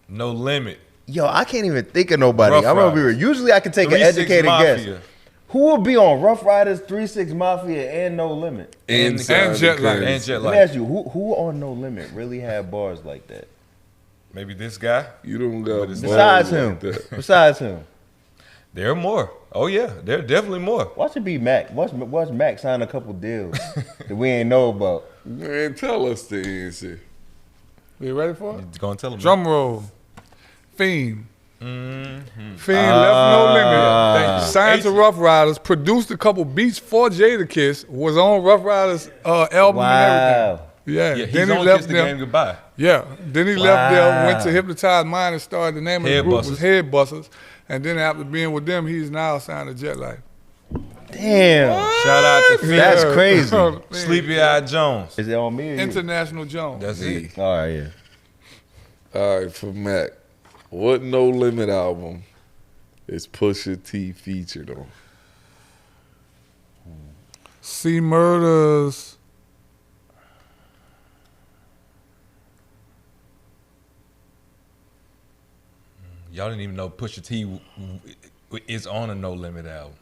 No Limit. Yo, I can't even think of nobody. Rough I'm gonna be real. Riders. Usually I can take an 3 6 educated Mafia. guess. Who will be on Rough Riders, 3 6 Mafia, and No Limit? And Jet Life. And Jet Let me Life. ask you, who on No Limit really had bars like that? Maybe this guy. You don't got balls Besides him. like that. Besides him. There are more. Oh yeah, there are definitely more. Watch it be Mac. Watch Mac sign a couple deals that we ain't know about. Man, tell us the answer. You ready for it? You gonna tell him? Drum roll. Fiend. Fiend left No Limit. Signed to Rough Riders. Produced a couple beats for Jadakiss. Was on Rough Riders album and everything. Yeah, Yeah, he's then he on left Kiss the them. Game Goodbye. Yeah, then he left there, went to Hypnotize Mind and started. The name of the group was Head Busters. And then after being with them, he's now signed to Jet Life. Damn. Shout out to Fiend. That's crazy. Sleepy Eye Jones. Is it on me or you? International Jones. That's it. All right, yeah. All right, for Mac, what No Limit album is Pusha T featured on? C Murders. Y'all didn't even know Pusha T is on a No Limit album.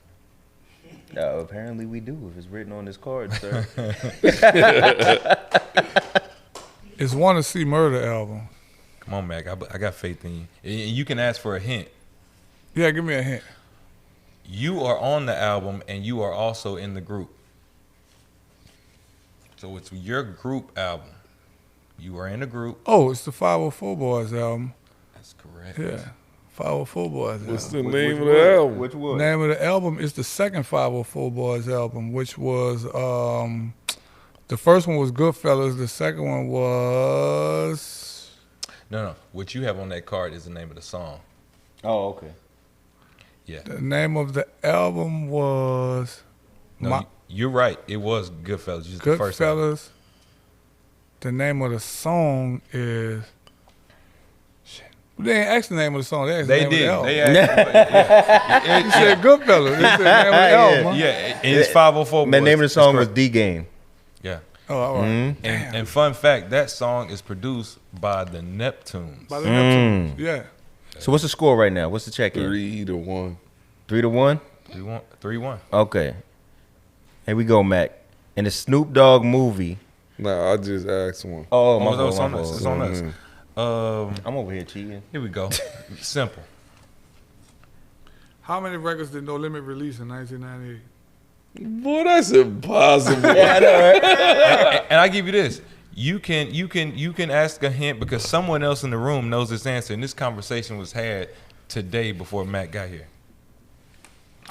Apparently we do if it's written on this card, sir. It's one of C Murder albums. Come on, Mac. I got faith in you. And you can ask for a hint. Yeah, give me a hint. You are on the album and you are also in the group. So it's your group album. You are in a group. Oh, it's the 504 Boys album. That's correct. Yeah, 504 Boys What's album. the name of the album? Which one? Name of the album is the second 504 Boys album, which was the first one was Goodfellas. The second one was No. What you have on that card is the name of the song. Oh, okay. Yeah. the name of the album was No, you're right. It was Goodfellas. Just the first album. Goodfellas. The name of the song is shit. They ain't asked the name of the song. They asked the They name did. of the They album. asked. You said Goodfellas. They said the name of the album. Huh? Yeah, and it's 504 Boys. The name of the song was That's correct. D Game. Yeah. Oh, all right. And fun fact, that song is produced by the Neptunes. By the Neptunes. Yeah. So what's the score right now? What's the check-in? 3-1. 3-1? 3-1. Okay. Here we go, Mac. In the Snoop Dogg movie. Nah, I just asked one. Oh, my It's fault, on my us. It's fault. on us. I'm over here cheating. Here we go. Simple. How many records did No Limit release in 1998? Boy, that's impossible. Yeah, I know, right? And I give you this. You can ask a hint because someone else in the room knows this answer. And this conversation was had today before Matt got here.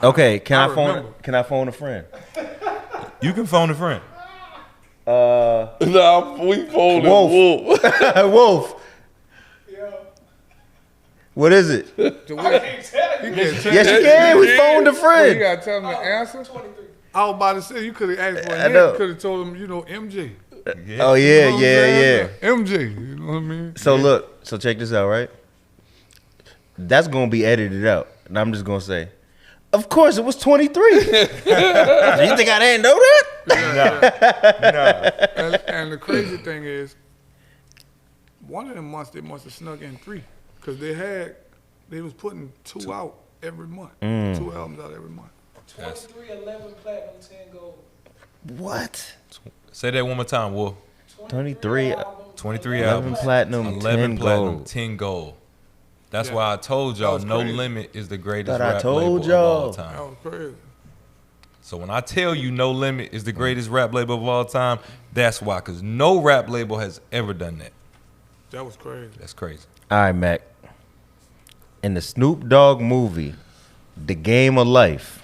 Okay, can I I phone? remember. Can I phone a friend? You can phone a friend. Nah, we folded Wolf. Wolf. Wolf. What is it? You can't tell Yes, you can. We phoned a You friend. gotta tell them the answer. 23. I was about to say you could have asked for a I hint. know. You could have told them, MJ. Oh You yeah, know what I'm yeah, saying? yeah. MJ. You know what I mean? So look, so check this out, right? That's gonna be edited out, and I'm just gonna say, of course it was 23. You think I didn't know that? And the crazy thing is, one of them months they must have snuck in 3 because they was putting 2 out every month, 2 albums out every month. 23, 11 platinum, 10 gold. What? Say that one more time, Wolf. 23, 23 11 albums. platinum, 11 10 platinum, gold. 10 gold. That's Yeah. why I told That y'all was No crazy. Limit is the greatest Thought I rap told label of y'all. all That time. was crazy. So when I tell you No Limit is the greatest rap label of all time, that's why. Because no rap label has ever done that. That was crazy. That's crazy. All right, Mac. In the Snoop Dogg movie, The Game of Life,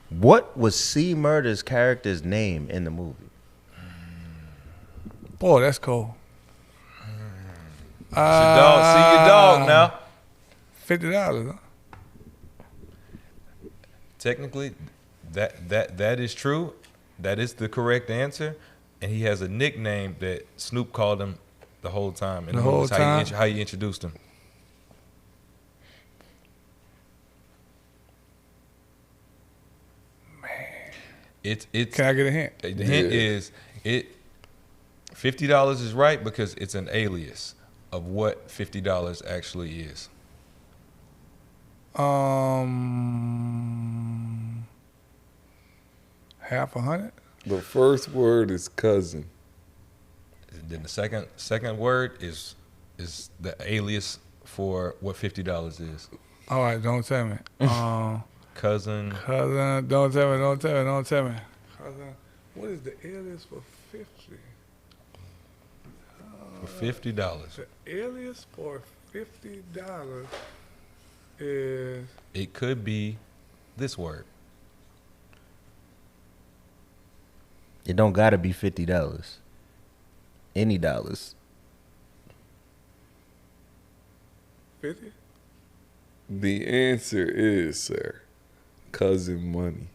what was C Murder's character's name in the movie? Boy, that's cold. It's your dog. See your dog now. $50, huh? Technically, that is true. That is the correct answer. And he has a nickname that Snoop called him the whole time. And The whole time? How he introduced him. It's Can I get a hint? the hint is $50 is right because it's an alias of what $50 actually is. Half $100? The first word is cousin. Then the second word is the alias for what $50 is. All right, don't tell me. Cousin. Cousin, don't tell me. Cousin, what is the alias for 50? For $50. The alias for $50 is. It could be this word. It don't gotta be $50. Any dollars. 50? The answer is, sir, cousin money.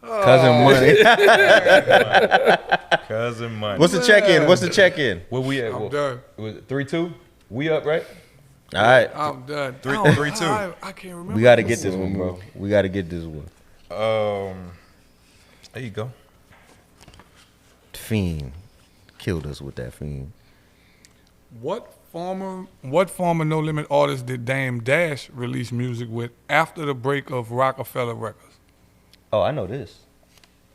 Cousin money. Cousin money. What's the check-in? What's the check-in? Where we at? I'm done. Was it 3-2? We up, right? All right. I'm done. 3-2. I can't remember. We got to get this one, bro. We got to get this one. There you go. Fiend. Killed us with that Fiend. What former No Limit artist did Dame Dash release music with after the break of Rockefeller Records? Oh, I know this.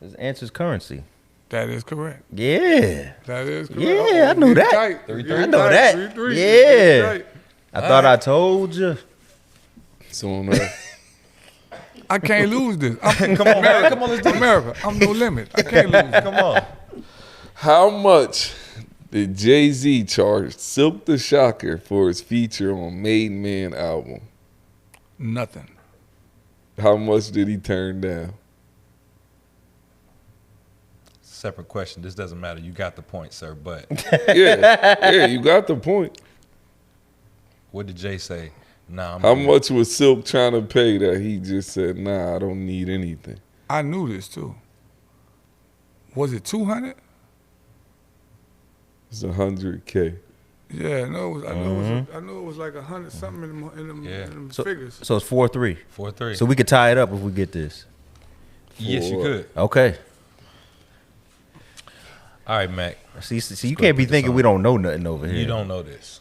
This answer's Currency. That is correct. Yeah. That is correct. Yeah, I knew that. Tight. 3-3. I know that. 3-3. Yeah. I thought I told you. So on Earth. I can't lose this. I'm Come on, man. Come on, let's do it. America. I'm No Limit. I can't lose this. Come on. How much did Jay-Z charge Silk the Shocker for his feature on Made Man album? Nothing. How much did he turn down? Separate question. This doesn't matter. You got the point, sir. But Yeah, you got the point. what did Jay say? Nah, I'm How good. much was Silk trying to pay that he just said, nah, I don't need anything? I knew this too. Was it 200? It's $100K. Yeah, no, I know it was like 100 something in them figures. So it's 4-3. 4-3. So we could tie it up if we get this. Yes, you could. Okay. All right, Mac. See, you Let's go can't be put this thinking on. we don't know nothing over here. You don't know this.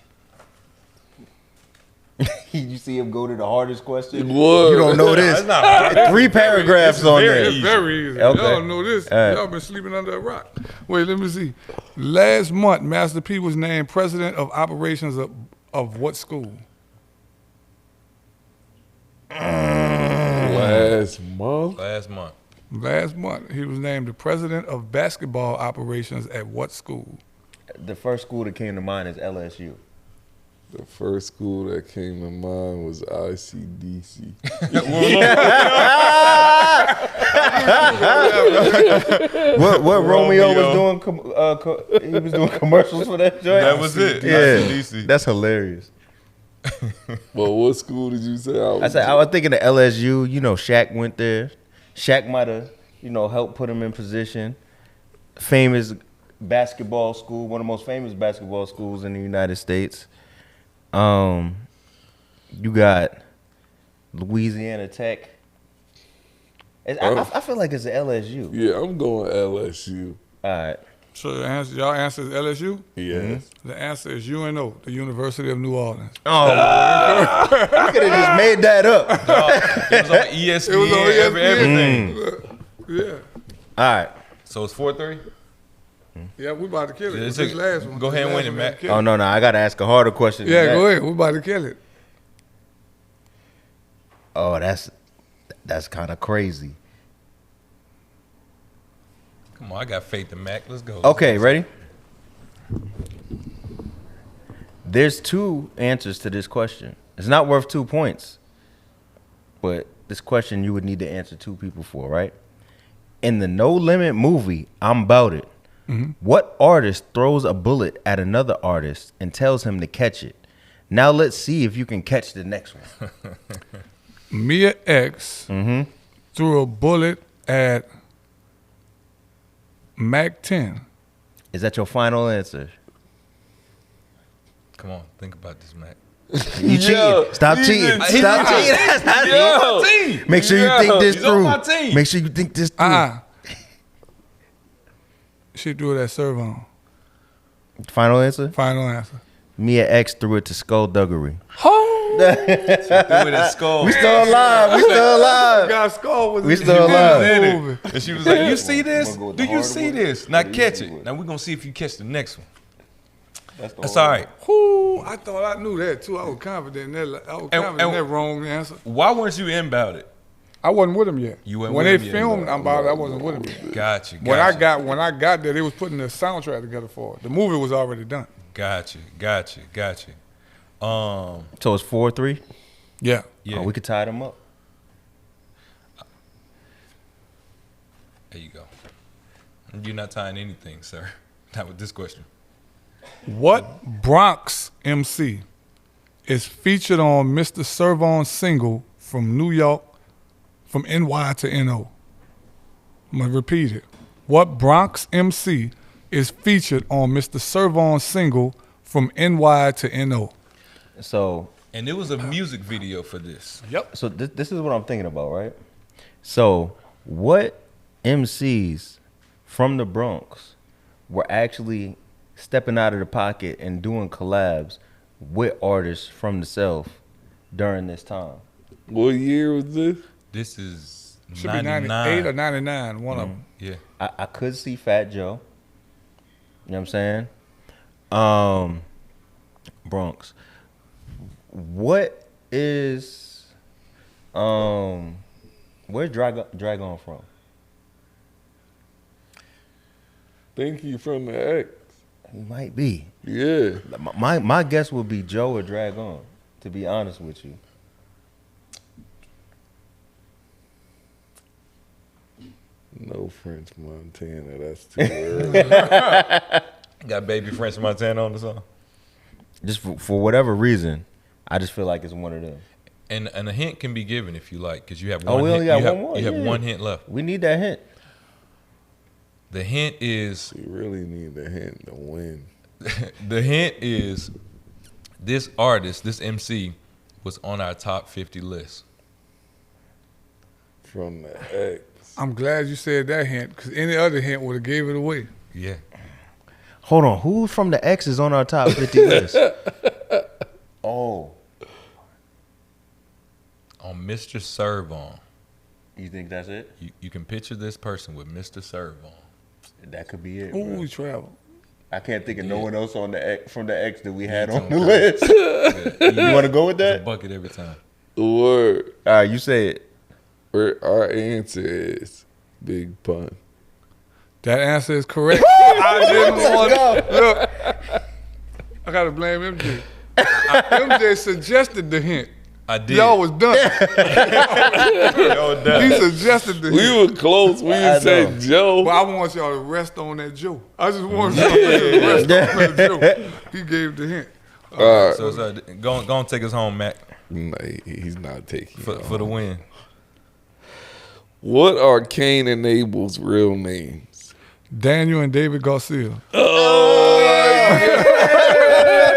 You see him go to the hardest question? What? You don't know this. It's not hard. 3 paragraphs on very there. It's very easy. Okay. Y'all know this. All right. Y'all been sleeping under a rock. Wait, let me see. Last month, Master P was named president of operations of what school? Last month? Last month. Last month, he was named the president of basketball operations at what school? The first school that came to mind is LSU. The first school that came to mind was ICDC. What Romeo was Romeo. doing? He was doing commercials for that joint. That was it. Yeah, ICDC. that's hilarious. Well, what school did you say? I was thinking of LSU. You know, Shaq went there. Shaq might have, helped put him in position. Famous basketball school, one of the most famous basketball schools in the United States. You got Louisiana Tech. I feel like it's an LSU. Yeah, I'm going LSU. All right. So y'all answer is LSU? Yes. The answer is UNO, the University of New Orleans. Oh, you could have just made that up. It was on ESPN. It was on ESPN. Everything. Yeah. All right. So it's 4-3. Yeah, we about to kill it. It's This a- last one. go ahead and This win it, last one Matt. gotta kill Oh, no, I got to ask a harder question. than Yeah, that. go ahead. We about to kill it. Oh, that's kind of crazy. Come on, I got faith in Mac. Let's go. Okay, ready? There's 2 answers to this question. It's not worth 2 points. But this question you would need to answer 2 people for, right? In the No Limit movie, I'm About It, what artist throws a bullet at another artist and tells him to catch it? Now let's see if you can catch the next one. Mia X threw a bullet at Mac 10. Is that your final answer? Come on, think about this, Mac. You cheating. Stop cheating. Stop cheating. That's not it. Make sure you think this He's on through. my team. Make sure you think this through. She threw that Servon. Final answer? Final answer. Mia X threw it to Skullduggery. Threw it at skull. We still alive. We still alive. Got skull was We still alive. movie. And she was like, "You see this? Wanna go with Do the you hard see one? this? Now Or the catch easy it. one? Now we're gonna see if you catch the next one. That's That's all right. Whoo, I thought I knew that too. I was confident in that. I was confident in that wrong answer. Why weren't you in about it? I wasn't with him yet. You weren't when with they him yet. filmed I'm About It, I wasn't with him yet. Got you. When I got there, they was putting the soundtrack together for it. The movie was already done. Got you. So it's 4-3? Yeah. Yeah. We could tie them up. There you go. You're not tying anything, sir. Not with this question. What Bronx MC is featured on Mr. Servon's single from New York, from NY to NO? I'm going to repeat it. What Bronx MC is featured on Mr. Servon's single from NY to NO? So, And there was a music video for this. Yep. so this is what I'm thinking about, right? So, what MCs from the Bronx were actually stepping out of the pocket and doing collabs with artists from the South during this time? What year was this? This is Should be 98 or 99, one of them. Yeah. I could see Fat Joe. You know what I'm saying? Bronx. What is where's Dragon from? Think he from the X. He might be. Yeah. My guess would be Joe or Dragon, to be honest with you. No French Montana. That's too early. Got Baby French Montana on the song. Just for whatever reason, I just feel like it's one of them. And a hint can be given if you like, because you have Oh, one we hint. only got you have, one more? You have Yeah. one hint left. We need that hint. The hint is You really need the hint to win. the hint is this artist, this MC, was on our top 50 list. From the X. I'm glad you said that hint, because any other hint would have gave it away. Yeah. Hold on, who from the X is on our top 50 list? Oh, On Mr. Servon. you think that's it? You can picture this person with Mr. Servon. That could be it. Ooh, Bro. we travel. I can't think of no one else on the X, from the X that we had It's on the okay. list. Yeah. You want to go with It's a that? bucket every time. Word. All right, you say it. Our answer is Big Pun. That answer is correct. I didn't want to. Look, I got to blame MJ. MJ suggested the hint. I did. Y'all was done. Yo, He done. suggested the We hint. were close. We I said know. Joe. But I want y'all to rest on that Joe. I just want y'all to rest on that Joe. He gave the hint. All right. So go on, take us home, Mac, Nah, he's not taking it for the win. What are Cain and Abel's real names? Daniel and David Garcia.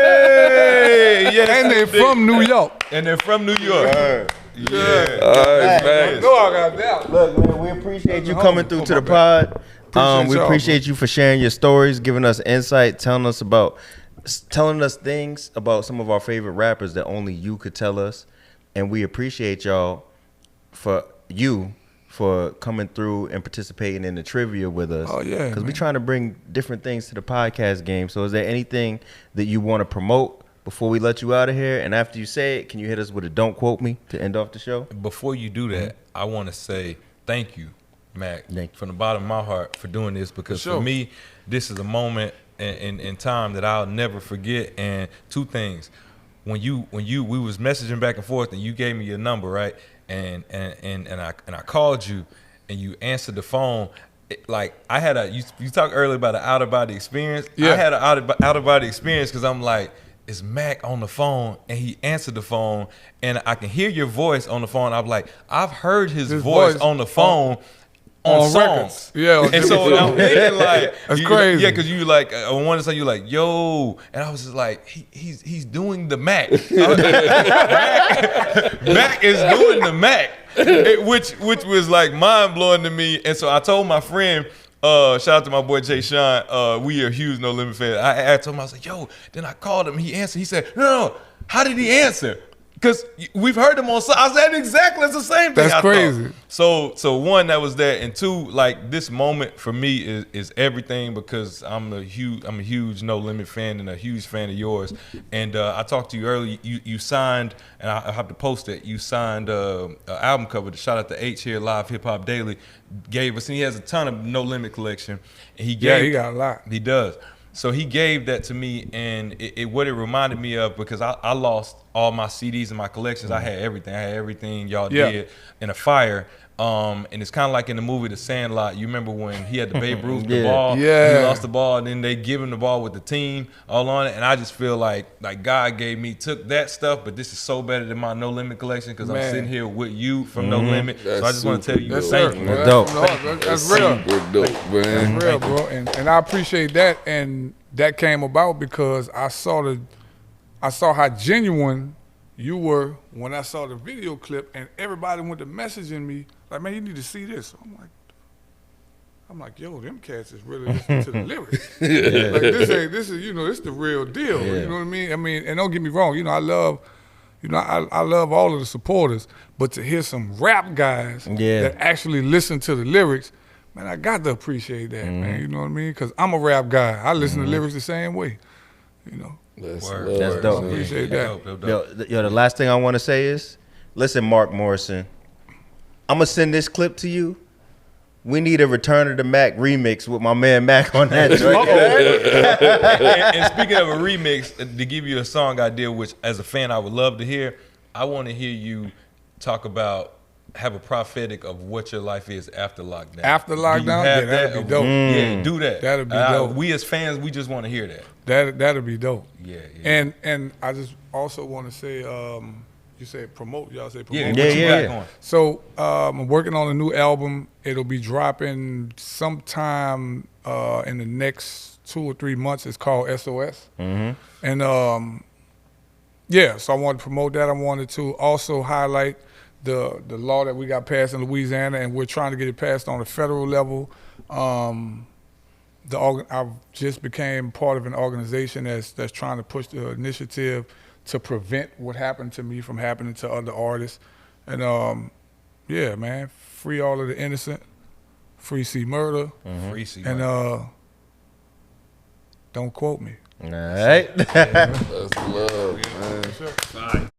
Hey, yes, And they're from New York. And they're from New York. Yeah. All right, I man. know I got that. Look, man, we appreciate you Home coming through for to the my pod. Appreciate We y'all, appreciate you for sharing your stories, giving us insight, telling us things about some of our favorite rappers that only you could tell us. And we appreciate y'all for coming through and participating in the trivia with us. Oh, yeah, Because we're man. trying to bring different things to the podcast game. So is there anything that you want to promote before we let you out of here? And after you say it, can you hit us with a don't quote me to end off the show? Before you do that, I want to say thank you, Mac, Thank you. from the bottom of my heart for doing this, because For sure. for me, this is a moment in time that I'll never forget. And two things: when we was messaging back and forth, and you gave me your number, right? And I called you, and you answered the phone. Like I had you talked earlier about an out of body experience. Yeah. I had an out of body experience because I'm like, is Mac on the phone? And he answered the phone, and I can hear your voice on the phone. I'm like, I've heard his voice on the phone on songs. records. Yeah. And so I'm thinking like, That's crazy. Yeah, because you like, I wanted to say you like, yo, and I was just like, he's doing the Mac. Mac is doing the Mac, which was like mind blowing to me. And so I told my friend. Shout out to my boy Jay Sean. We are huge No Limit fans. I told him, I was like, yo, then I called him. He answered. He said, no, how did he answer? Because we've heard him on. I said exactly it's the same thing. That's I crazy. thought. So one, that was that, and two, like this moment for me is everything, because I'm a huge No Limit fan and a huge fan of yours. And I talked to you earlier. You signed, and I have to post it. You signed an album cover. Shout out to H here, Live Hip Hop Daily. Gave us, and he has a ton of No Limit collection. And he Yeah, he got a lot. He does. So he gave that to me, and what it reminded me of, because I lost all my CDs and my collections. I had everything y'all did in a fire. And it's kind of like in the movie The Sandlot. You remember when he had the Babe Ruth the ball? Yeah. He lost the ball, and then they give him the ball with the team all on it. And I just feel like God took that stuff, but this is so better than my No Limit collection, because I'm sitting here with you from No Limit. So I just want to tell you, thank you. That's dope. That's real. Super dope, man. That's real, bro. And I appreciate that. And that came about because I saw how genuine you were when I saw the video clip, and everybody went to messaging me like, man, you need to see this. I'm like, yo, them cats is really listening to the lyrics. Like this is it's the real deal. You know what I mean? And don't get me wrong, I love all of the supporters, but to hear some rap guys that actually listen to the lyrics, man, I got to appreciate that, man. You know what I mean? Because I'm a rap guy. I listen to lyrics the same way, That's dope. I appreciate that. Yo, the last thing I want to say is, listen, Mark Morrison, I'm going to send this clip to you. We need a Return of the Mac remix with my man Mac on that joint. And speaking of a remix, to give you a song idea, which as a fan I would love to hear, I want to hear you talk about, have a prophetic of what your life is after lockdown. After lockdown? Yeah, that'd be dope. Yeah, do that. That'd be dope. We as fans, we just want to hear that. That'd be dope. Yeah. And I just also want to say, you say promote. Y'all say promote. Yeah. So I'm working on a new album. It'll be dropping sometime in the next 2 or 3 months. It's called SOS. And so I wanted to promote that. I wanted to also highlight the law that we got passed in Louisiana, and we're trying to get it passed on a federal level. I've just became part of an organization that's trying to push the initiative to prevent what happened to me from happening to other artists. And man, free all of the innocent, free C Murder, Free C and Murder. don't quote me. All right. That's love, man.